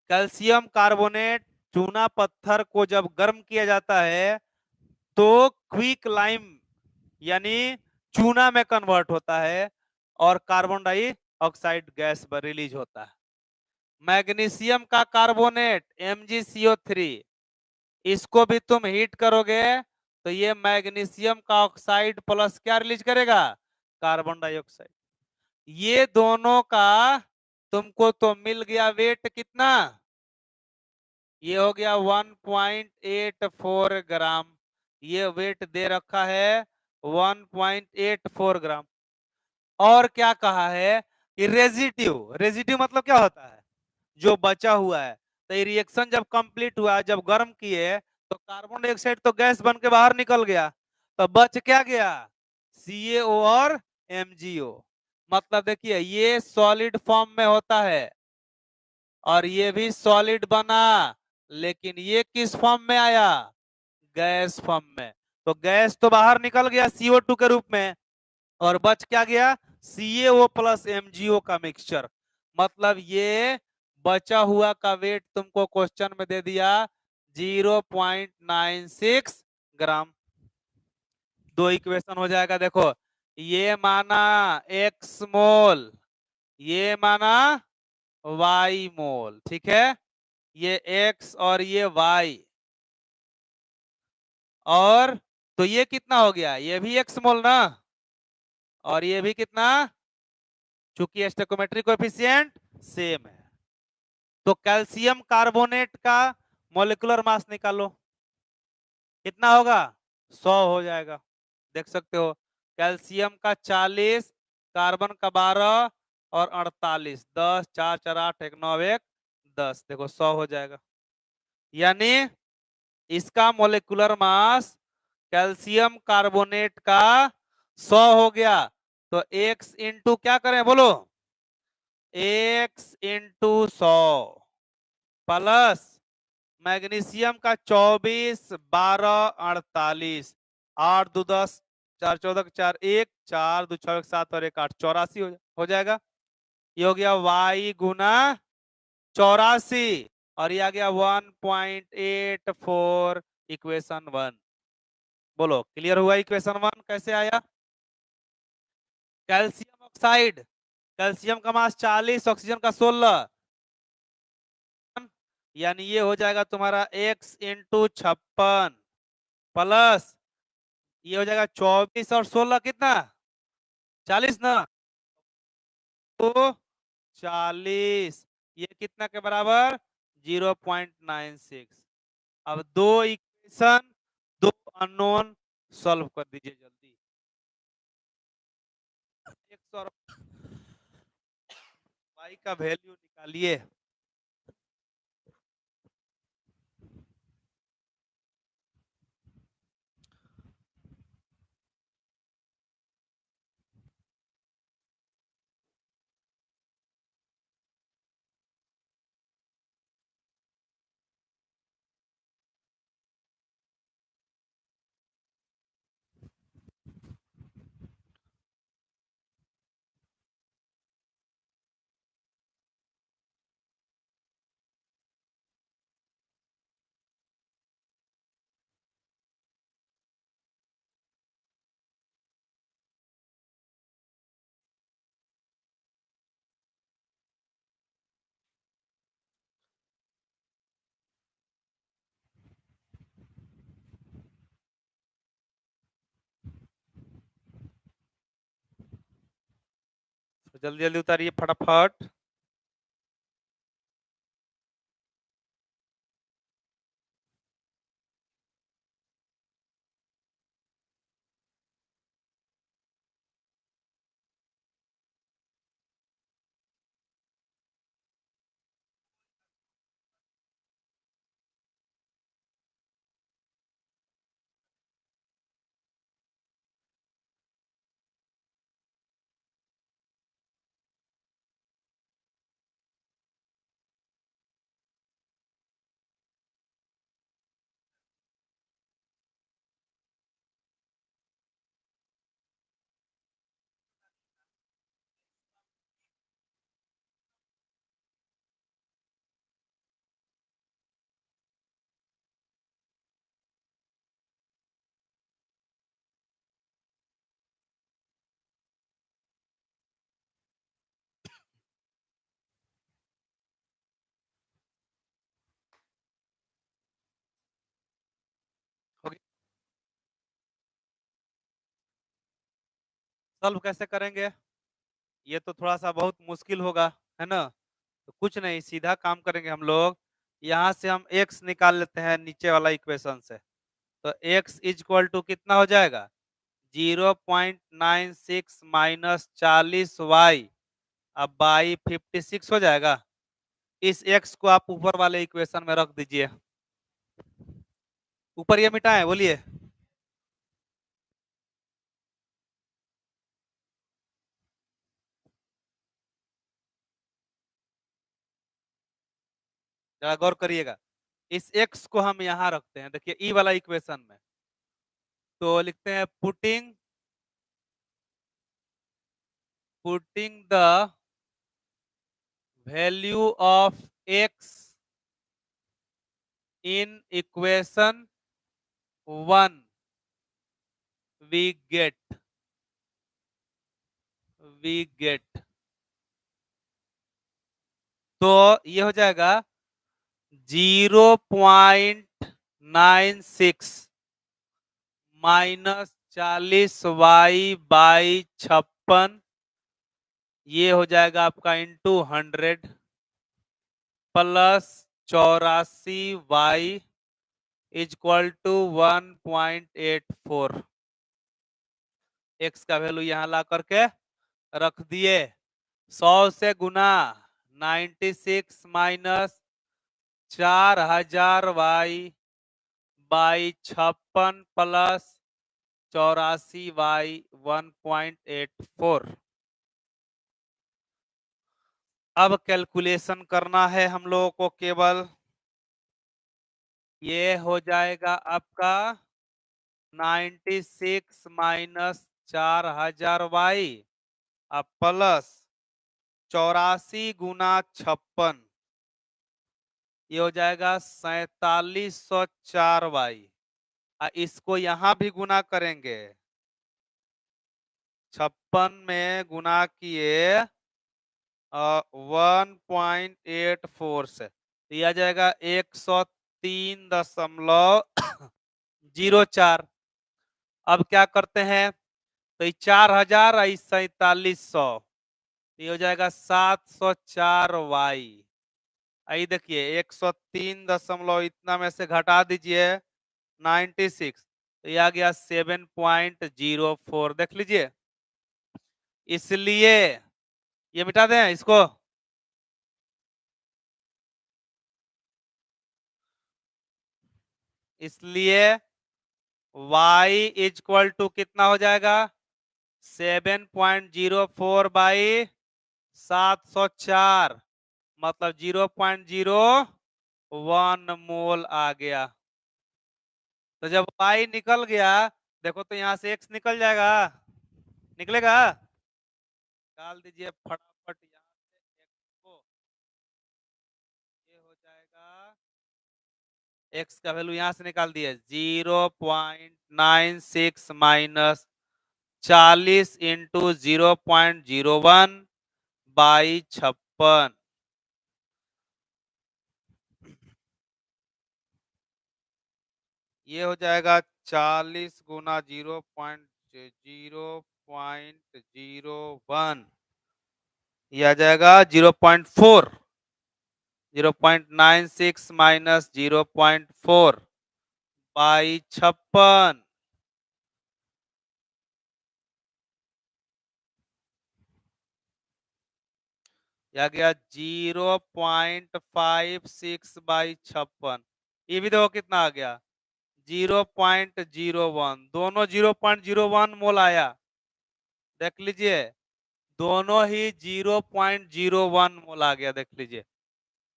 कैल्शियम कार्बोनेट चूना पत्थर को जब गर्म किया जाता है तो क्विक लाइम यानी चूना में कन्वर्ट होता है और कार्बन डाइऑक्साइड गैस रिलीज होता है। मैग्नीशियम का कार्बोनेट MgCO3, इसको भी तुम हीट करोगे तो ये मैग्नीशियम का ऑक्साइड प्लस क्या रिलीज करेगा, कार्बन डाइऑक्साइड। ये दोनों का तुमको तो मिल गया वेट कितना, ये हो गया 1.84 ग्राम। ये वेट दे रखा है 1.84 ग्राम। और क्या कहा है कि रेजिड्यू, रेजिड्यू मतलब क्या होता है, जो बचा हुआ है। तो ये रिएक्शन जब कंप्लीट हुआ, जब गर्म किए तो कार्बन डाइऑक्साइड तो गैस बन के बाहर निकल गया, तो बच क्या गया, CaO और MgO। मतलब देखिए ये सॉलिड फॉर्म में होता है और ये भी सॉलिड बना, लेकिन ये किस फॉर्म में आया, गैस फॉर्म में। तो गैस तो बाहर निकल गया CO2 के रूप में और बच क्या गया, CaO प्लस MgO का मिक्सचर। मतलब ये बचा हुआ का वेट तुमको क्वेश्चन में दे दिया 0.96 ग्राम। दो इक्वेशन हो जाएगा, देखो ये माना x मोल, ये माना y मोल, ठीक है, ये x और ये y, और तो ये कितना हो गया, ये भी x मोल ना, और ये भी कितना, चूंकि स्टोइकोमेट्रिक कोएफिशिएंट सेम है। तो कैल्शियम कार्बोनेट का मोलिकुलर मास निकालो, कितना होगा, 100 हो जाएगा। देख सकते हो कैल्शियम का 40, कार्बन का 12 और 48, 10 4 4 8 1 9 1 10, देखो 100 हो जाएगा। यानी इसका मोलिकुलर मास कैल्शियम कार्बोनेट का 100 हो गया। तो x इंटू क्या करें बोलो, x इंटू 100 प्लस मैग्नीशियम का 24 12 48, 8 2 10, 4 14 4 1 4 2 6 7 और 1 8, 84 हो जाएगा। ये हो गया y गुना 84 और ये आ गया 1.84 इक्वेशन 1। बोलो क्लियर हुआ, इक्वेशन 1 कैसे आया। कैल्शियम ऑक्साइड, कैल्शियम का मास 40, ऑक्सीजन का 16, यानी ये हो जाएगा तुम्हारा x इंटू 56 प्लस ये हो जाएगा 24 और 16 कितना, 40 ना, तो 40, ये कितना के बराबर, 0.96। अब दो इक्वेशन, दो अननोन सॉल्व कर दीजिए जल्दी। 100 y का वैल्यू निकालिए। तो जल्दी जल्दी उतारिए फटाफट। सॉल्व कैसे करेंगे? ये तो थोड़ा सा बहुत मुश्किल होगा, है ना? तो कुछ नहीं, सीधा काम करेंगे हम लोग। यहाँ से हम x निकाल लेते हैं नीचे वाला इक्वेशन से। तो x इज इक्वल टू कितना हो जाएगा? 0.96 माइनस 40y, अब बाई 56 हो जाएगा। इस x को आप ऊपर वाले इक्वेशन में रख दीजिए। ऊपर ये मिटाएं, बोलिए। जरा गौर करिएगा। इस x को हम यहाँ रखते हैं, देखिए ई वाला इक्वेशन में। तो लिखते हैं putting the value of x in equation 1 we get तो ये हो जाएगा 0.96 माइनस 40y बाई 56, ये हो जाएगा आपका into 100 plus 84y is equal to 1.84। x का वैल्यू यहाँ ला करके रख दिए। 100 से गुना 96 minus 4000y by 56 plus 84y 1.84। अब कैलकुलेशन करना है हम लोगों को केवल। ये हो जाएगा आपका 96 माइनस 4000y अब प्लस 84 गुना 56, ये हो जाएगा 4704y। इसको यहाँ भी गुना करेंगे, 56 में गुना किए 1.84 से, तो यह आ जाएगा 103.04। अब क्या करते हैं, तो 4000 और 4700, ये हो जाएगा 704y। आई देखिए 103 दशमलव इतना में से घटा दीजिए 96, तो ये आ गया 7.04। देख लीजिए, इसलिए ये मिटा दें इसको। इसलिए y इज इक्वल टू कितना हो जाएगा 7.04 बाई 704 मतलब 0.01 मोल आ गया। तो जब y निकल गया देखो तो यहां से x निकल जाएगा, निकलेगा, डाल दीजिए फटाफट यहाँ से x को, ये हो जाएगा x का वैल्यू यहां से निकाल दिए 0.96 माइनस 40 इंटू 0.01 बाई 56। ये हो जाएगा 40 गुना 0.01, ये आ जाएगा 0.4, 0.96 माइनस 0.4 बाई 56। यह गया 0.56 बाई 56। ये भी देखो कितना आ गया 0.01, दोनों 0.01 मोल आया। देख लीजिए दोनों ही 0.01 मोल आ गया, देख लीजिए।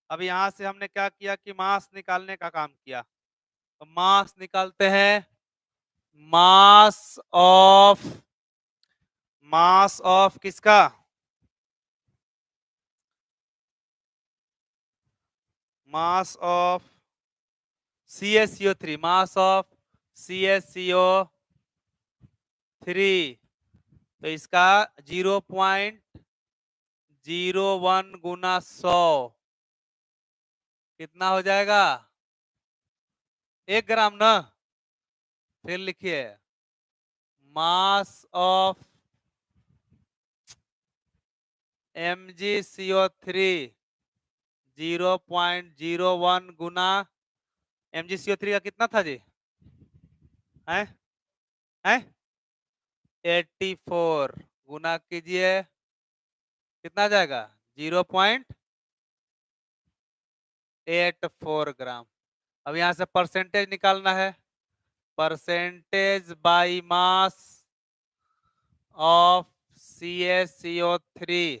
अब यहां से हमने क्या किया कि मास निकालने का काम किया, तो मास निकालते हैं। मास ऑफ किसका, mass of CaCO3, mass of CaCO3, तो इसका 0.01 गुना 100 कितना हो जाएगा 1 ग्राम ना। फिर लिखिए mass of MgCO3 0.01 Guna MgCO3 का कितना था जी, है है 84 गुना कीजिए कितना आ जाएगा 0.84 ग्राम। अब यहां से परसेंटेज निकालना है, percentage by mass of CaCO3,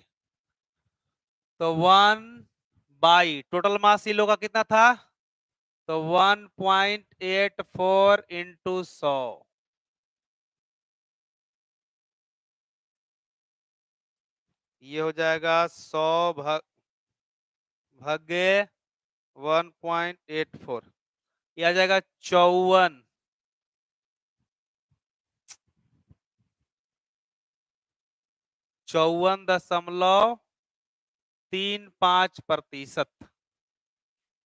तो 1 बाई टोटल मास ये लोग का कितना था, तो 1.84 इंटू 100, ये हो जाएगा 100 भागे 1.84, ये आ जाएगा 54, 54.35%।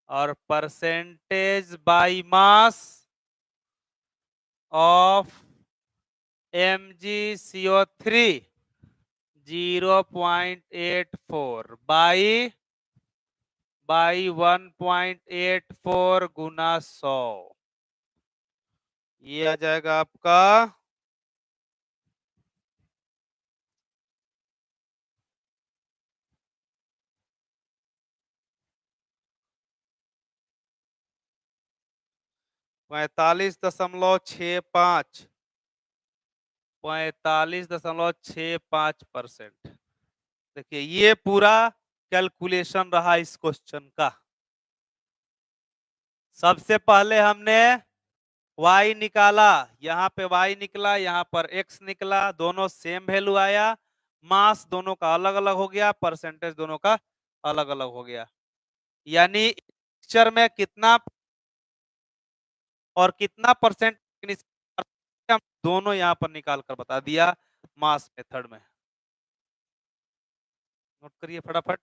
और percentage by mass of MgCO3 0.84 by 1.84 गुना 100, ये आ जाएगा आपका 45.65, 45.65%। देखिए ये पूरा कैलकुलेशन रहा इस क्वेश्चन का। सबसे पहले हमने y निकाला, यहाँ पे y निकला, यहाँ पर x निकला, दोनों सेम वैल्यू आया, मास दोनों का अलग अलग हो गया, परसेंटेज दोनों का अलग अलग हो गया। यानी पिक्चर में कितना और कितना परसेंट हम दोनों यहाँ पर निकाल कर बता दिया मास मेथड में। नोट करिए फटाफट।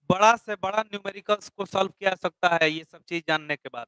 बड़ा से बड़ा न्यूमेरिकल्स को सॉल्व किया जा सकता है ये सब चीज जानने के बाद।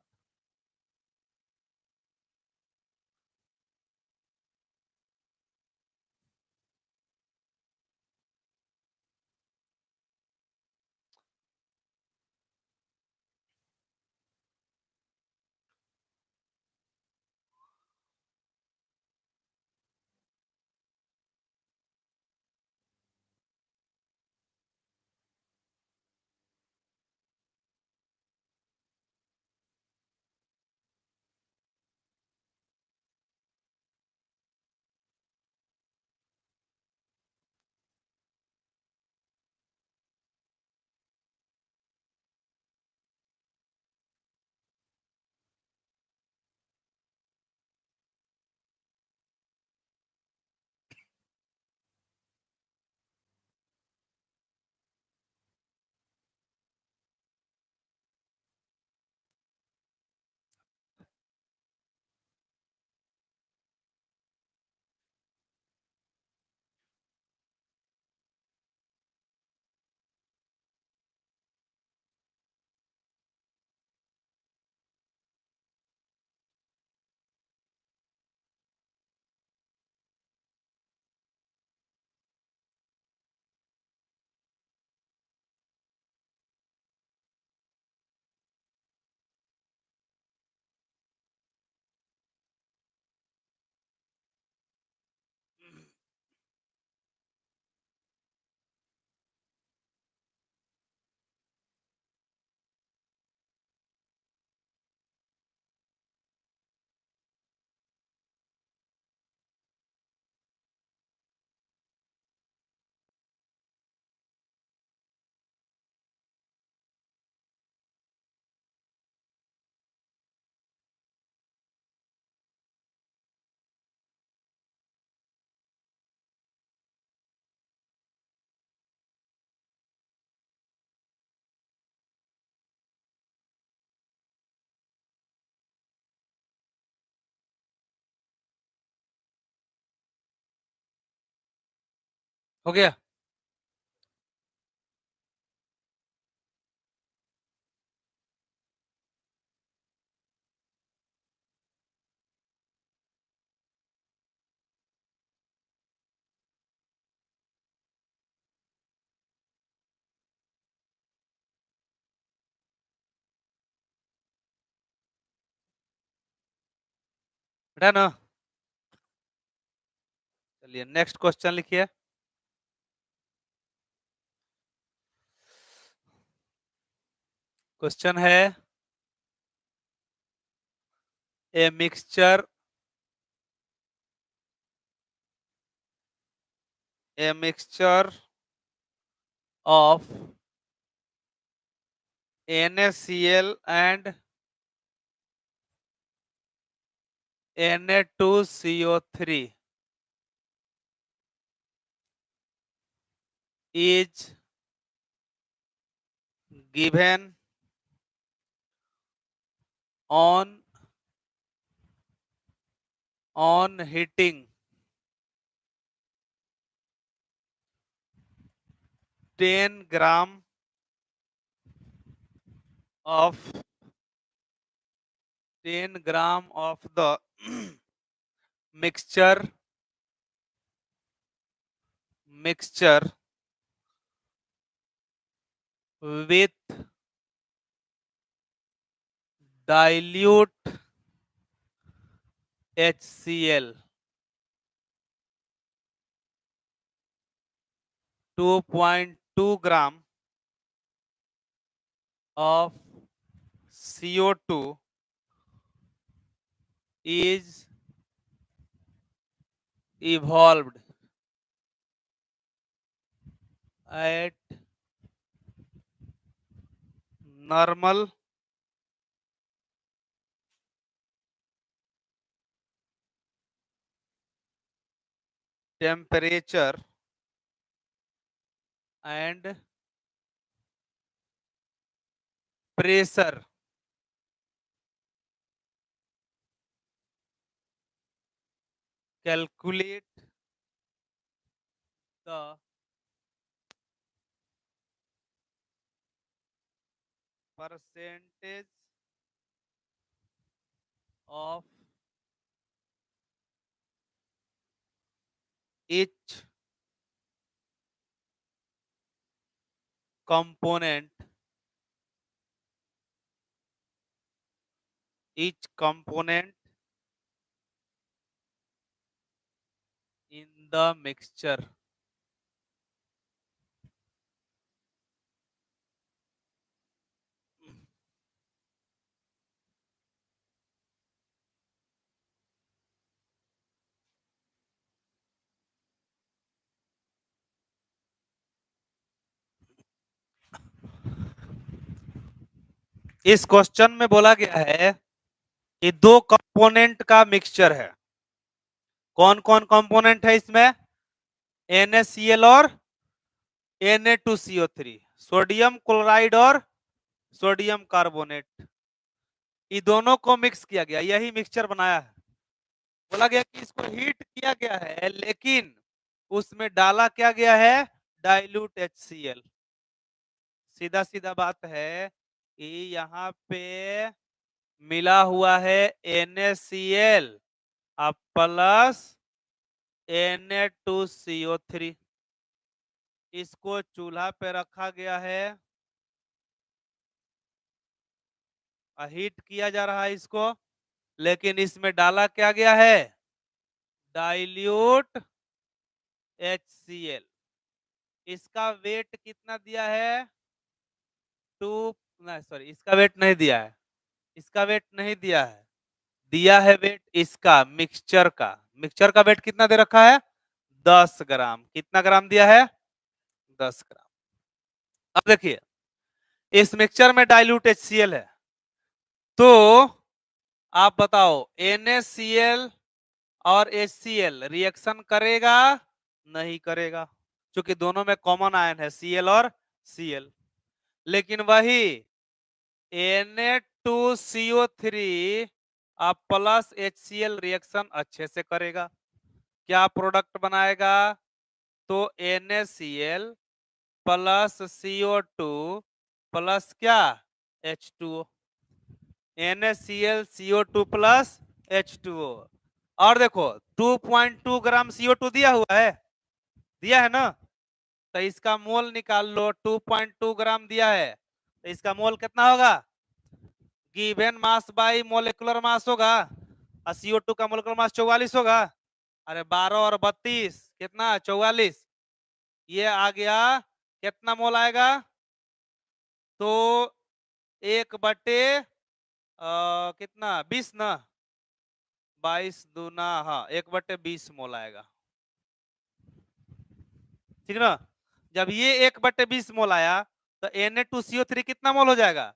हो गया? डन? चलिए नेक्स्ट क्वेश्चन लिखिए। क्वेश्चन है a mixture of NaCl and Na2CO3 is given on heating 10 gram of 10 gram of the mixture with dilute HCl 2.2 gram of CO2 is evolved at normal temperature and pressure. Calculate the percentage of each component in the mixture. इस question में बोला गया है कि दो component का mixture है। कौन कौन कंपोनेंट है इसमें? NaCl और Na2CO3, सोडियम क्लोराइड और सोडियम कार्बोनेट, ये दोनों को मिक्स किया गया, यही मिक्सचर बनाया है। बोला गया कि इसको हीट किया गया है, लेकिन उसमें डाला क्या गया है? Dilute HCl। सीधा सीधा बात है कि यहाँ पे मिला हुआ है NaCl अब प्लस Na2CO3, इसको चूल्हा पे रखा गया है, हीट किया जा रहा है इसको, लेकिन इसमें डाला क्या गया है? Dilute HCl। इसका वेट कितना दिया है? सॉरी, इसका वेट नहीं दिया है, इसका वेट नहीं दिया है, दिया है वेट इसका मिक्सचर का वेट कितना दे रखा है? 10 ग्राम। कितना ग्राम दिया है? 10 ग्राम। अब देखिए, इस मिक्सचर में डाइल्यूट HCl है, तो आप बताओ NaCl और HCl रिएक्शन करेगा? नहीं करेगा, क्योंकि दोनों में कॉमन आयन है Cl और Cl। लेकिन वही Na2CO3 अब प्लस HCl रिएक्शन अच्छे से करेगा। क्या प्रोडक्ट बनाएगा? तो NaCl प्लस CO2 प्लस क्या H2O। NaCl CO2 plus H2O। और देखो 2.2 ग्राम CO2 दिया हुआ है, दिया है ना, तो इसका मोल निकाल लो। 2.2 ग्राम दिया है तो इसका मोल कितना होगा, given mass by molecular mass होगा, और CO2 का मोलिकुलर मास 44 होगा। अरे 12 और 32 कितना 44, ये आ गया कितना मोल आएगा, तो 1/, कितना 20 ना, 22 दूना, हाँ 1/20 मोल आएगा, ठीक ना। जब ये 1/20 मोल आया तो Na2CO3 कितना मोल हो जाएगा,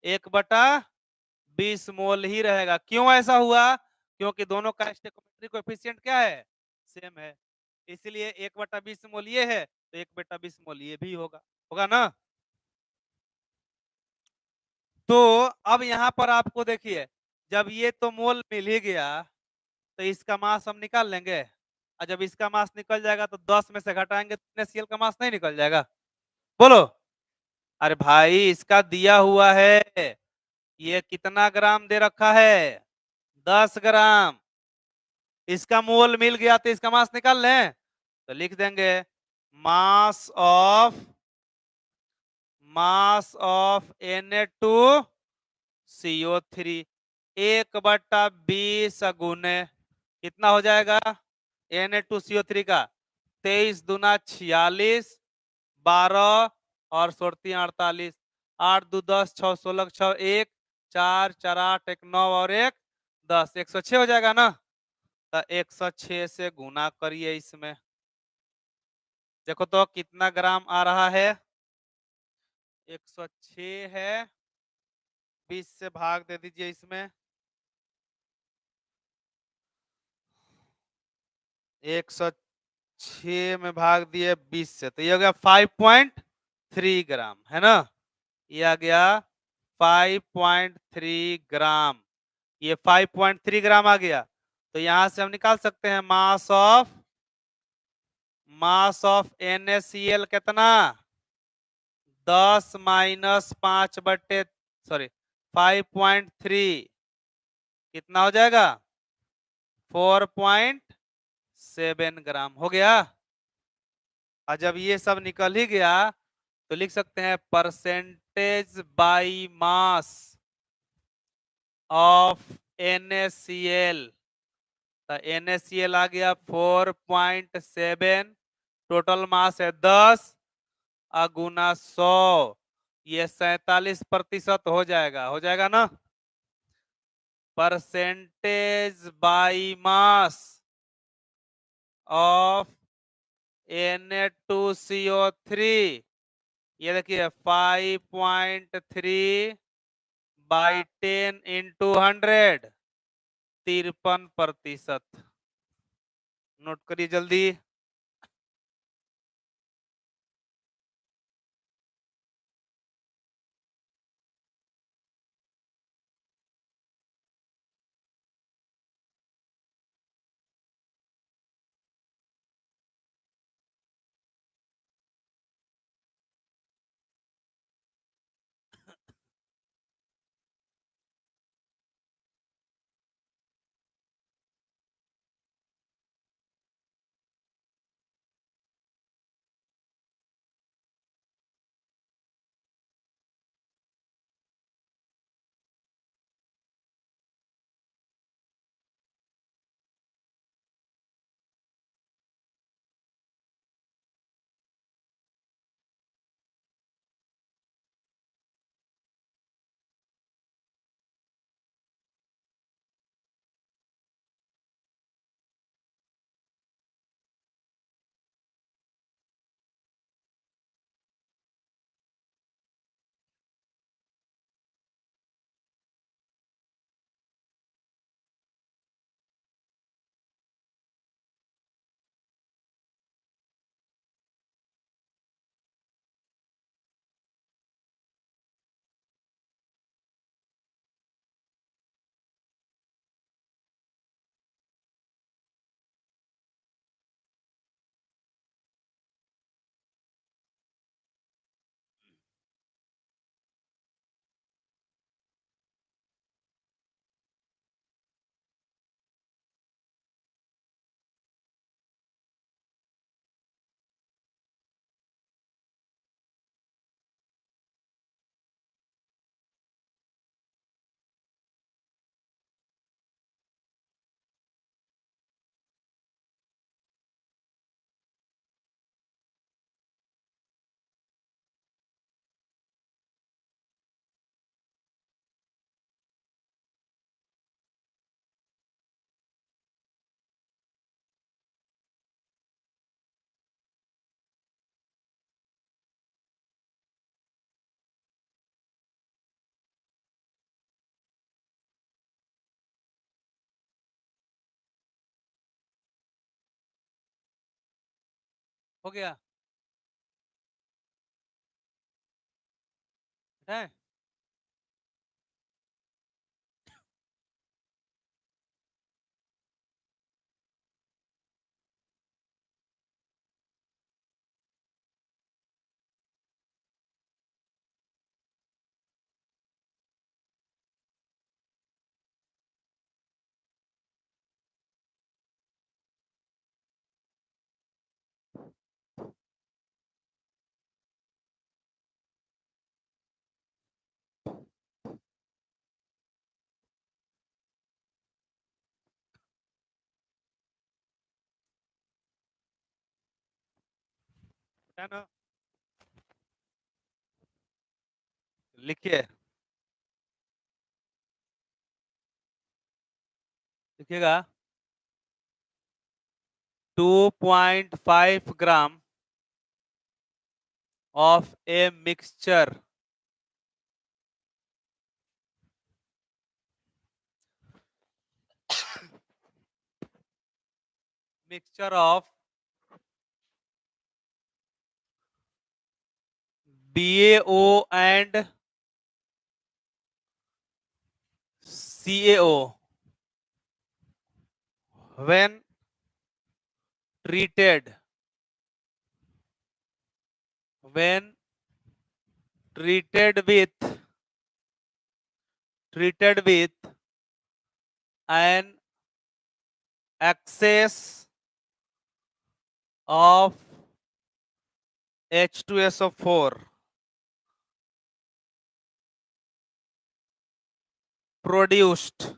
1/20 मोल ही रहेगा। क्यों ऐसा हुआ, क्योंकि दोनों का स्टोइकियोमेट्रिक कोएफिशिएंट क्या है, सेम है, इसलिए 1/20 मोल ये है तो 1/20 मोल ये भी होगा, होगा ना। तो अब यहाँ पर आपको देखिए, जब ये तो मोल मिल ही गया तो इसका मास हम निकाल लेंगे, और जब इसका मास निकल जाएगा तो 10 में से घटाएंगे तो NaCl का मास नहीं निकल जाएगा, बोलो। अरे भाई इसका दिया हुआ है, ये कितना ग्राम दे रखा है, 10 ग्राम। इसका मोल मिल गया तो इसका मास निकाल लें, तो लिख देंगे मास ऑफ Na2CO3 1/20 गुने कितना हो जाएगा, Na2CO3 का 23 दूना 46, 12 और 48, 8 2 10, 6 16 6 1 4 4 8 1 9 और 1 10, 106 हो जाएगा ना। तो 106 से गुना करिए इसमें, देखो तो कितना ग्राम आ रहा है, 106 है, 20 से भाग दे दीजिए इसमें, 106 में भाग दिए 20 से, तो ये हो गया 5.3 ग्राम, है ना, ये आ गया 5.3 ग्राम, ये 5.3 ग्राम आ गया। तो यहां से हम निकाल सकते हैं मास ऑफ NaCl कितना, 10 माइनस 5/, सॉरी 5.3 कितना हो जाएगा, 4.7 ग्राम हो गया। और जब ये सब निकल ही गया तो लिख सकते हैं percentage by mass of NaCl, तो NaCl आ गया 4.7, टोटल मास है 10 गुना 100, ये 47% हो जाएगा, हो जाएगा ना। Percentage by mass of Na2CO3, ये देखिए 5.3/10 इंटू 100, 53%। नोट करिए जल्दी। हो गया है। है ना, लिखिए, लिखिएगा 2.5 ग्राम of a mixture of BaO and CaO when treated when treated with an excess of H2SO4 produced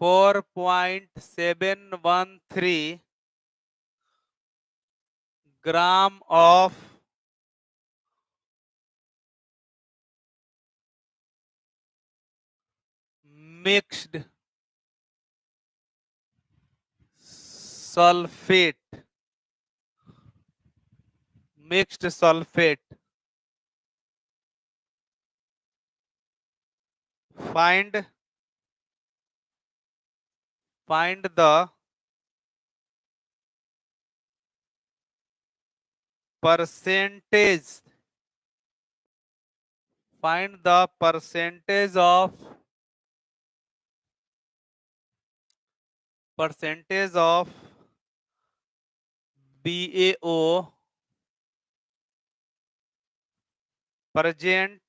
4.713 gram of mixed sulfate find the percentage of BaO present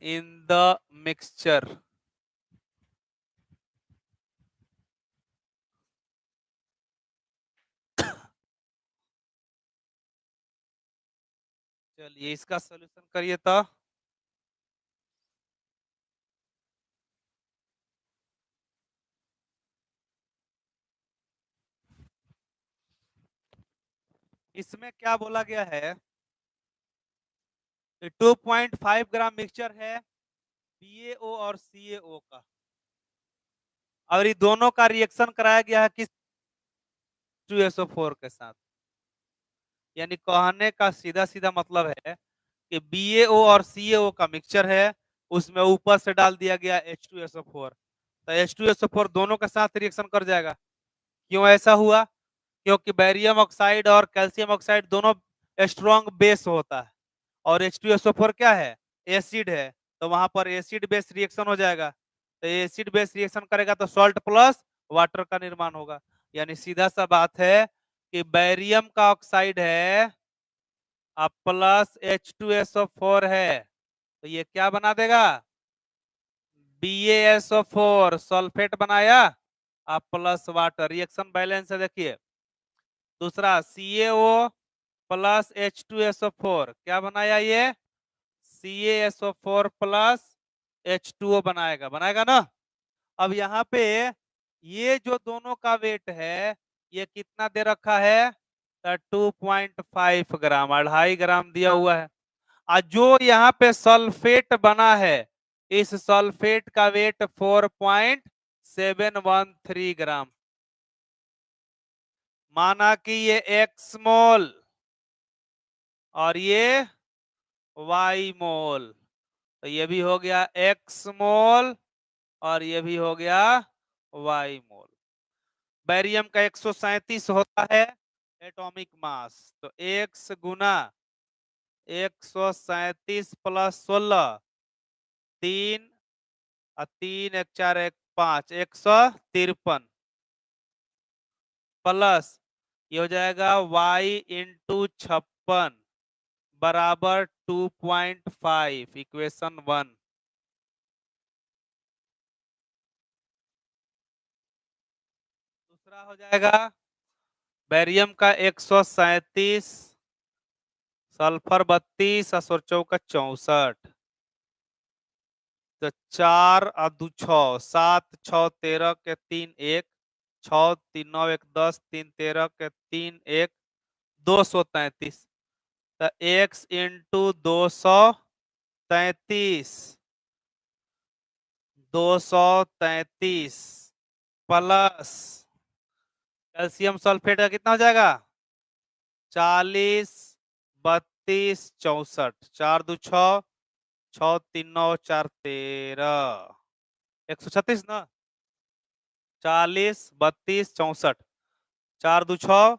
in the mixture. चलिए इसका सॉल्यूशन करिए तो इसमें क्या बोला गया है, 2.5 ग्राम mixture है BaO और CaO का, और ये दोनों का रिएक्शन कराया गया है किस H2SO4 के साथ। यानी कहने का सीधा सीधा मतलब है कि BaO और CaO का मिक्सचर है, उसमें ऊपर से डाल दिया गया H2SO4, तो H2SO4 दोनों के साथ रिएक्शन कर जाएगा। क्यों ऐसा हुआ? क्योंकि बैरियम ऑक्साइड और कैल्शियम ऑक्साइड दोनों स्ट्रॉन्ग बेस होता है, और H2SO4 क्या है, एसिड है, तो वहां पर एसिड बेस रिएक्शन हो जाएगा। तो एसिड बेस रिएक्शन करेगा तो सॉल्ट प्लस वाटर का निर्माण होगा। यानी सीधा सा बात है कि बैरियम का ऑक्साइड है अब प्लस H2SO4 है, तो ये क्या बना देगा, BaSO4 सल्फेट बनाया अब प्लस वाटर, रिएक्शन बैलेंस है। देखिए दूसरा CaO प्लस H2SO4 क्या बनाया, ये CaSO4 प्लस H2O बनाएगा ना। अब यहाँ पे ये जो दोनों का वेट है ये कितना दे रखा है, 2.5 ग्राम, 2.5 ग्राम दिया हुआ है। और जो यहाँ पे सल्फेट बना है इस सल्फेट का वेट 4.713 ग्राम, माना कि ये x मोल और ये y मोल, तो ये भी हो गया x मोल और ये भी हो गया वाई मोल। बेरियम का 137 होता है एटॉमिक मास, तो x गुना 137 प्लस 16, 3 और 3 1 4 1 5, 153 प्लस ये हो जाएगा y इंटू 56 बराबर 2.5, इक्वेशन 1। दूसरा हो जाएगा बेरियम का 137, सल्फर 32 और चौका 64, तो 4 और 2 6, 7 6 13 के 3 1, 6 3 9 1 10, 3 13 के 3 1, 233, तो x into 233, 233 plus calcium sulphate का कितना हो जाएगा 40 32 64, 4 2 6, 6 3 9 4 13, 136 ना, 40 32 64, 4 2 6,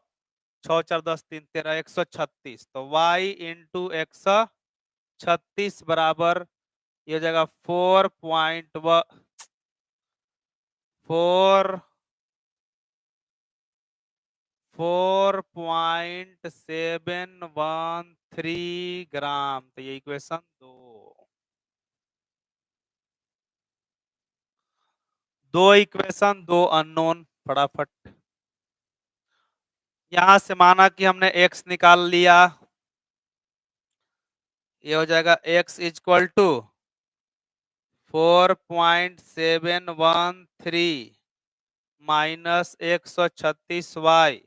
6 4 10 3 13, 136, तो y इंटू 136 बराबर ये हो जाएगा 4.713 ग्राम, तो ये इक्वेशन 2 इक्वेशन 2 अननोन। फटाफट यहां से माना कि हमने x निकाल लिया, ये हो जाएगा x equal to 4.713 minus 136y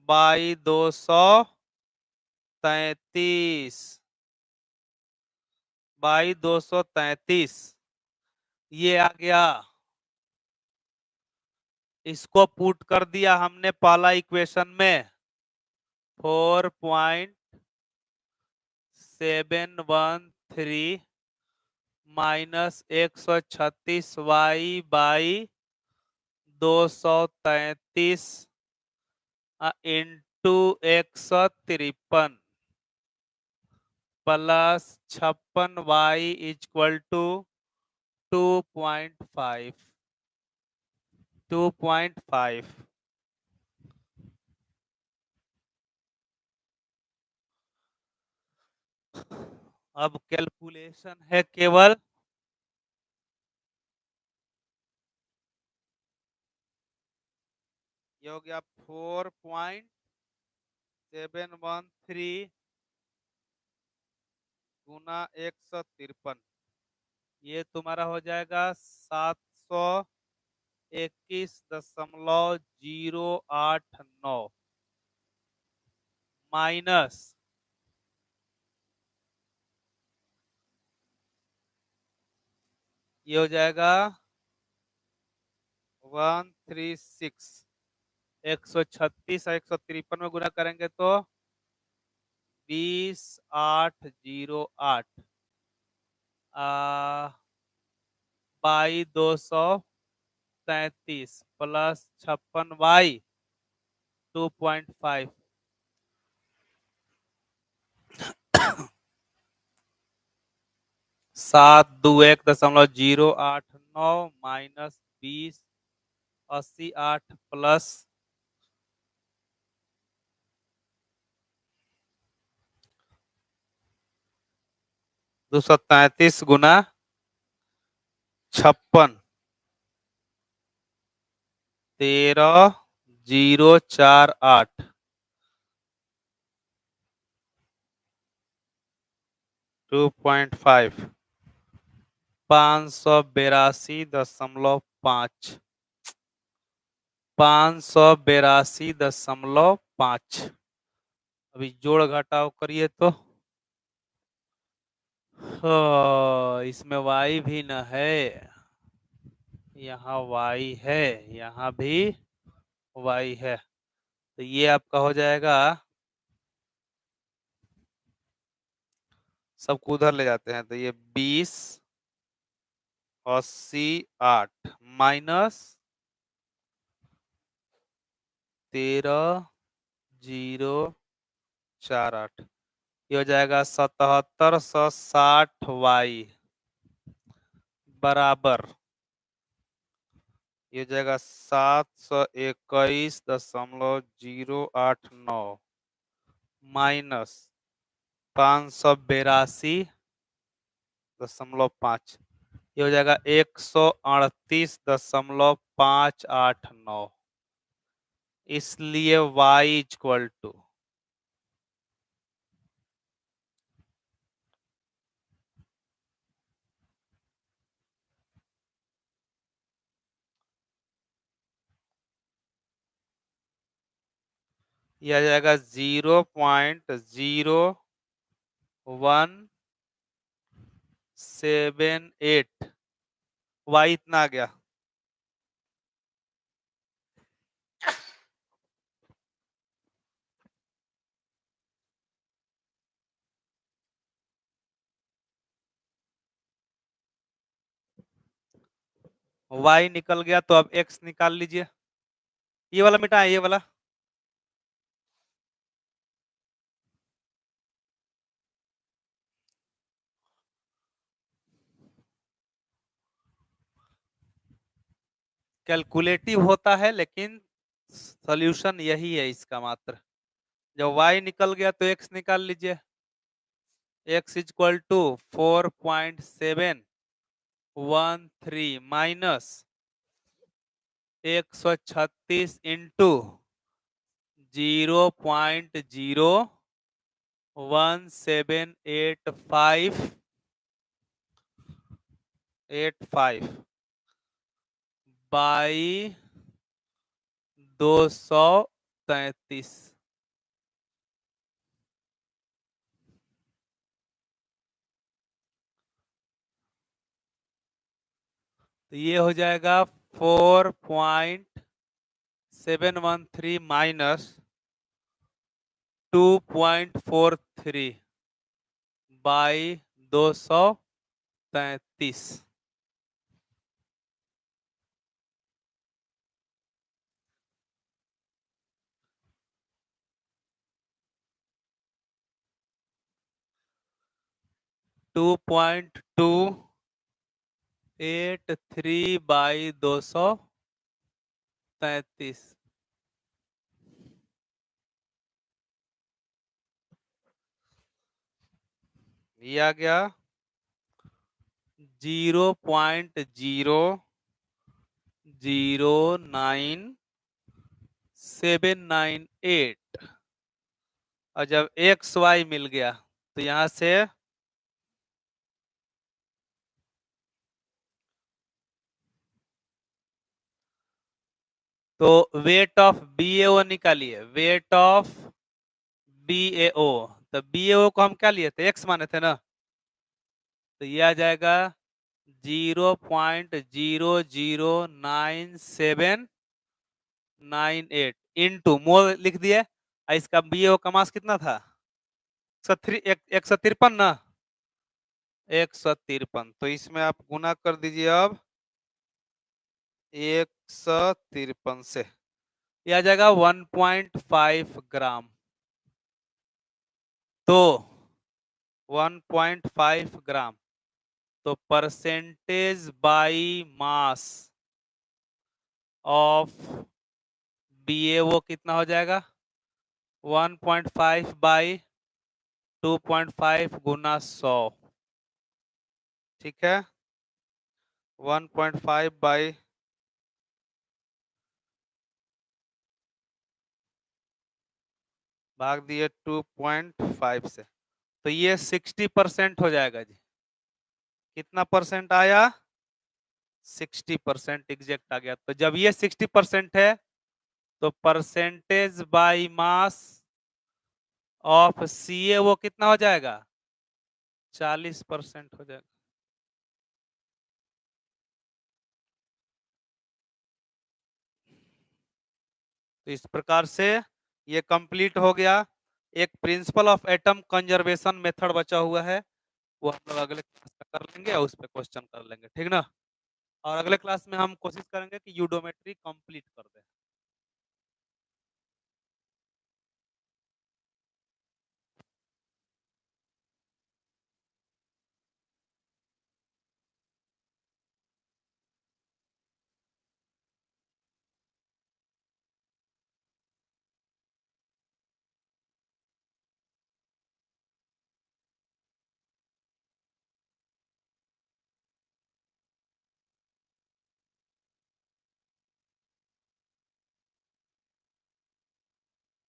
by 233 by 233, ये आ गया। इसको पुट कर दिया हमने पहला इक्वेशन में, 4.713 minus 136y by 233 into 153 plus 56y equal to 2.5। अब कैलकुलेशन है केवल ये हो गया 4.713 गुना 153, ये तुम्हारा हो जाएगा 721.089 माइनस ये हो जाएगा 136, 136 और 153 में गुना करेंगे तो 20808 by 233 plus 56y 2.5, 721.089 minus 2088 plus 233 गुना 56, 13048 2.5, 582.5, 582.5। अभी जोड़ घटाव करिए तो इसमें y भी न है, यहाँ y है, यहाँ भी y है, तो ये आपका हो जाएगा, सबको उधर ले जाते हैं, तो ये 2088 माइनस 13,048 ये हो जाएगा 7760 y बराबर ये हो जाएगा 721.089 माइनस 582.5 ये हो जाएगा 138.589 इसलिए y इक्वल टू यह आ जाएगा 0.0178 y इतना आ गया y निकल गया तो अब x निकाल लीजिए ये वाला मिटाएं ये वाला कैलकुलेटिव होता है लेकिन सॉल्यूशन यही है इसका मात्र जब y निकल गया तो x निकाल लीजिए x equal to 4.713 minus 136 into 0.01785 by 233 तो ये हो जाएगा 4.713 माइनस 2.43 बाई 233 2.283 बाई 233 ये आ गया 0.09798 और जब एक्स वाई मिल गया तो यहां से तो वेट ऑफ BAO निकालिए वेट ऑफ BAO तो BAO को हम क्या लिए थे एक्स माने थे ना तो ये आ जाएगा 0.0099798 इंटू मोल लिख दिए इसका BAO का मास कितना था 153 ना 153 तो इसमें आप गुना कर दीजिए अब 153 से यह आ जाएगा 1.5 ग्राम तो 1.5 ग्राम तो percentage by mass of BAO कितना हो जाएगा 1.5 बाई 2.5 गुना 100 ठीक है 1.5 बाई भाग दिए 2.5 से तो ये 60% हो जाएगा जी कितना परसेंट आया 60% एग्जैक्ट आ गया तो जब ये 60% है तो percentage by mass of CaO कितना हो जाएगा 40% हो जाएगा तो इस प्रकार से ये कंप्लीट हो गया एक principle of atom conservation method बचा हुआ है वो हम लोग अगले क्लास में कर लेंगे और उस पर क्वेश्चन कर लेंगे ठीक ना और अगले क्लास में हम कोशिश करेंगे कि यूडोमेट्री कंप्लीट कर दें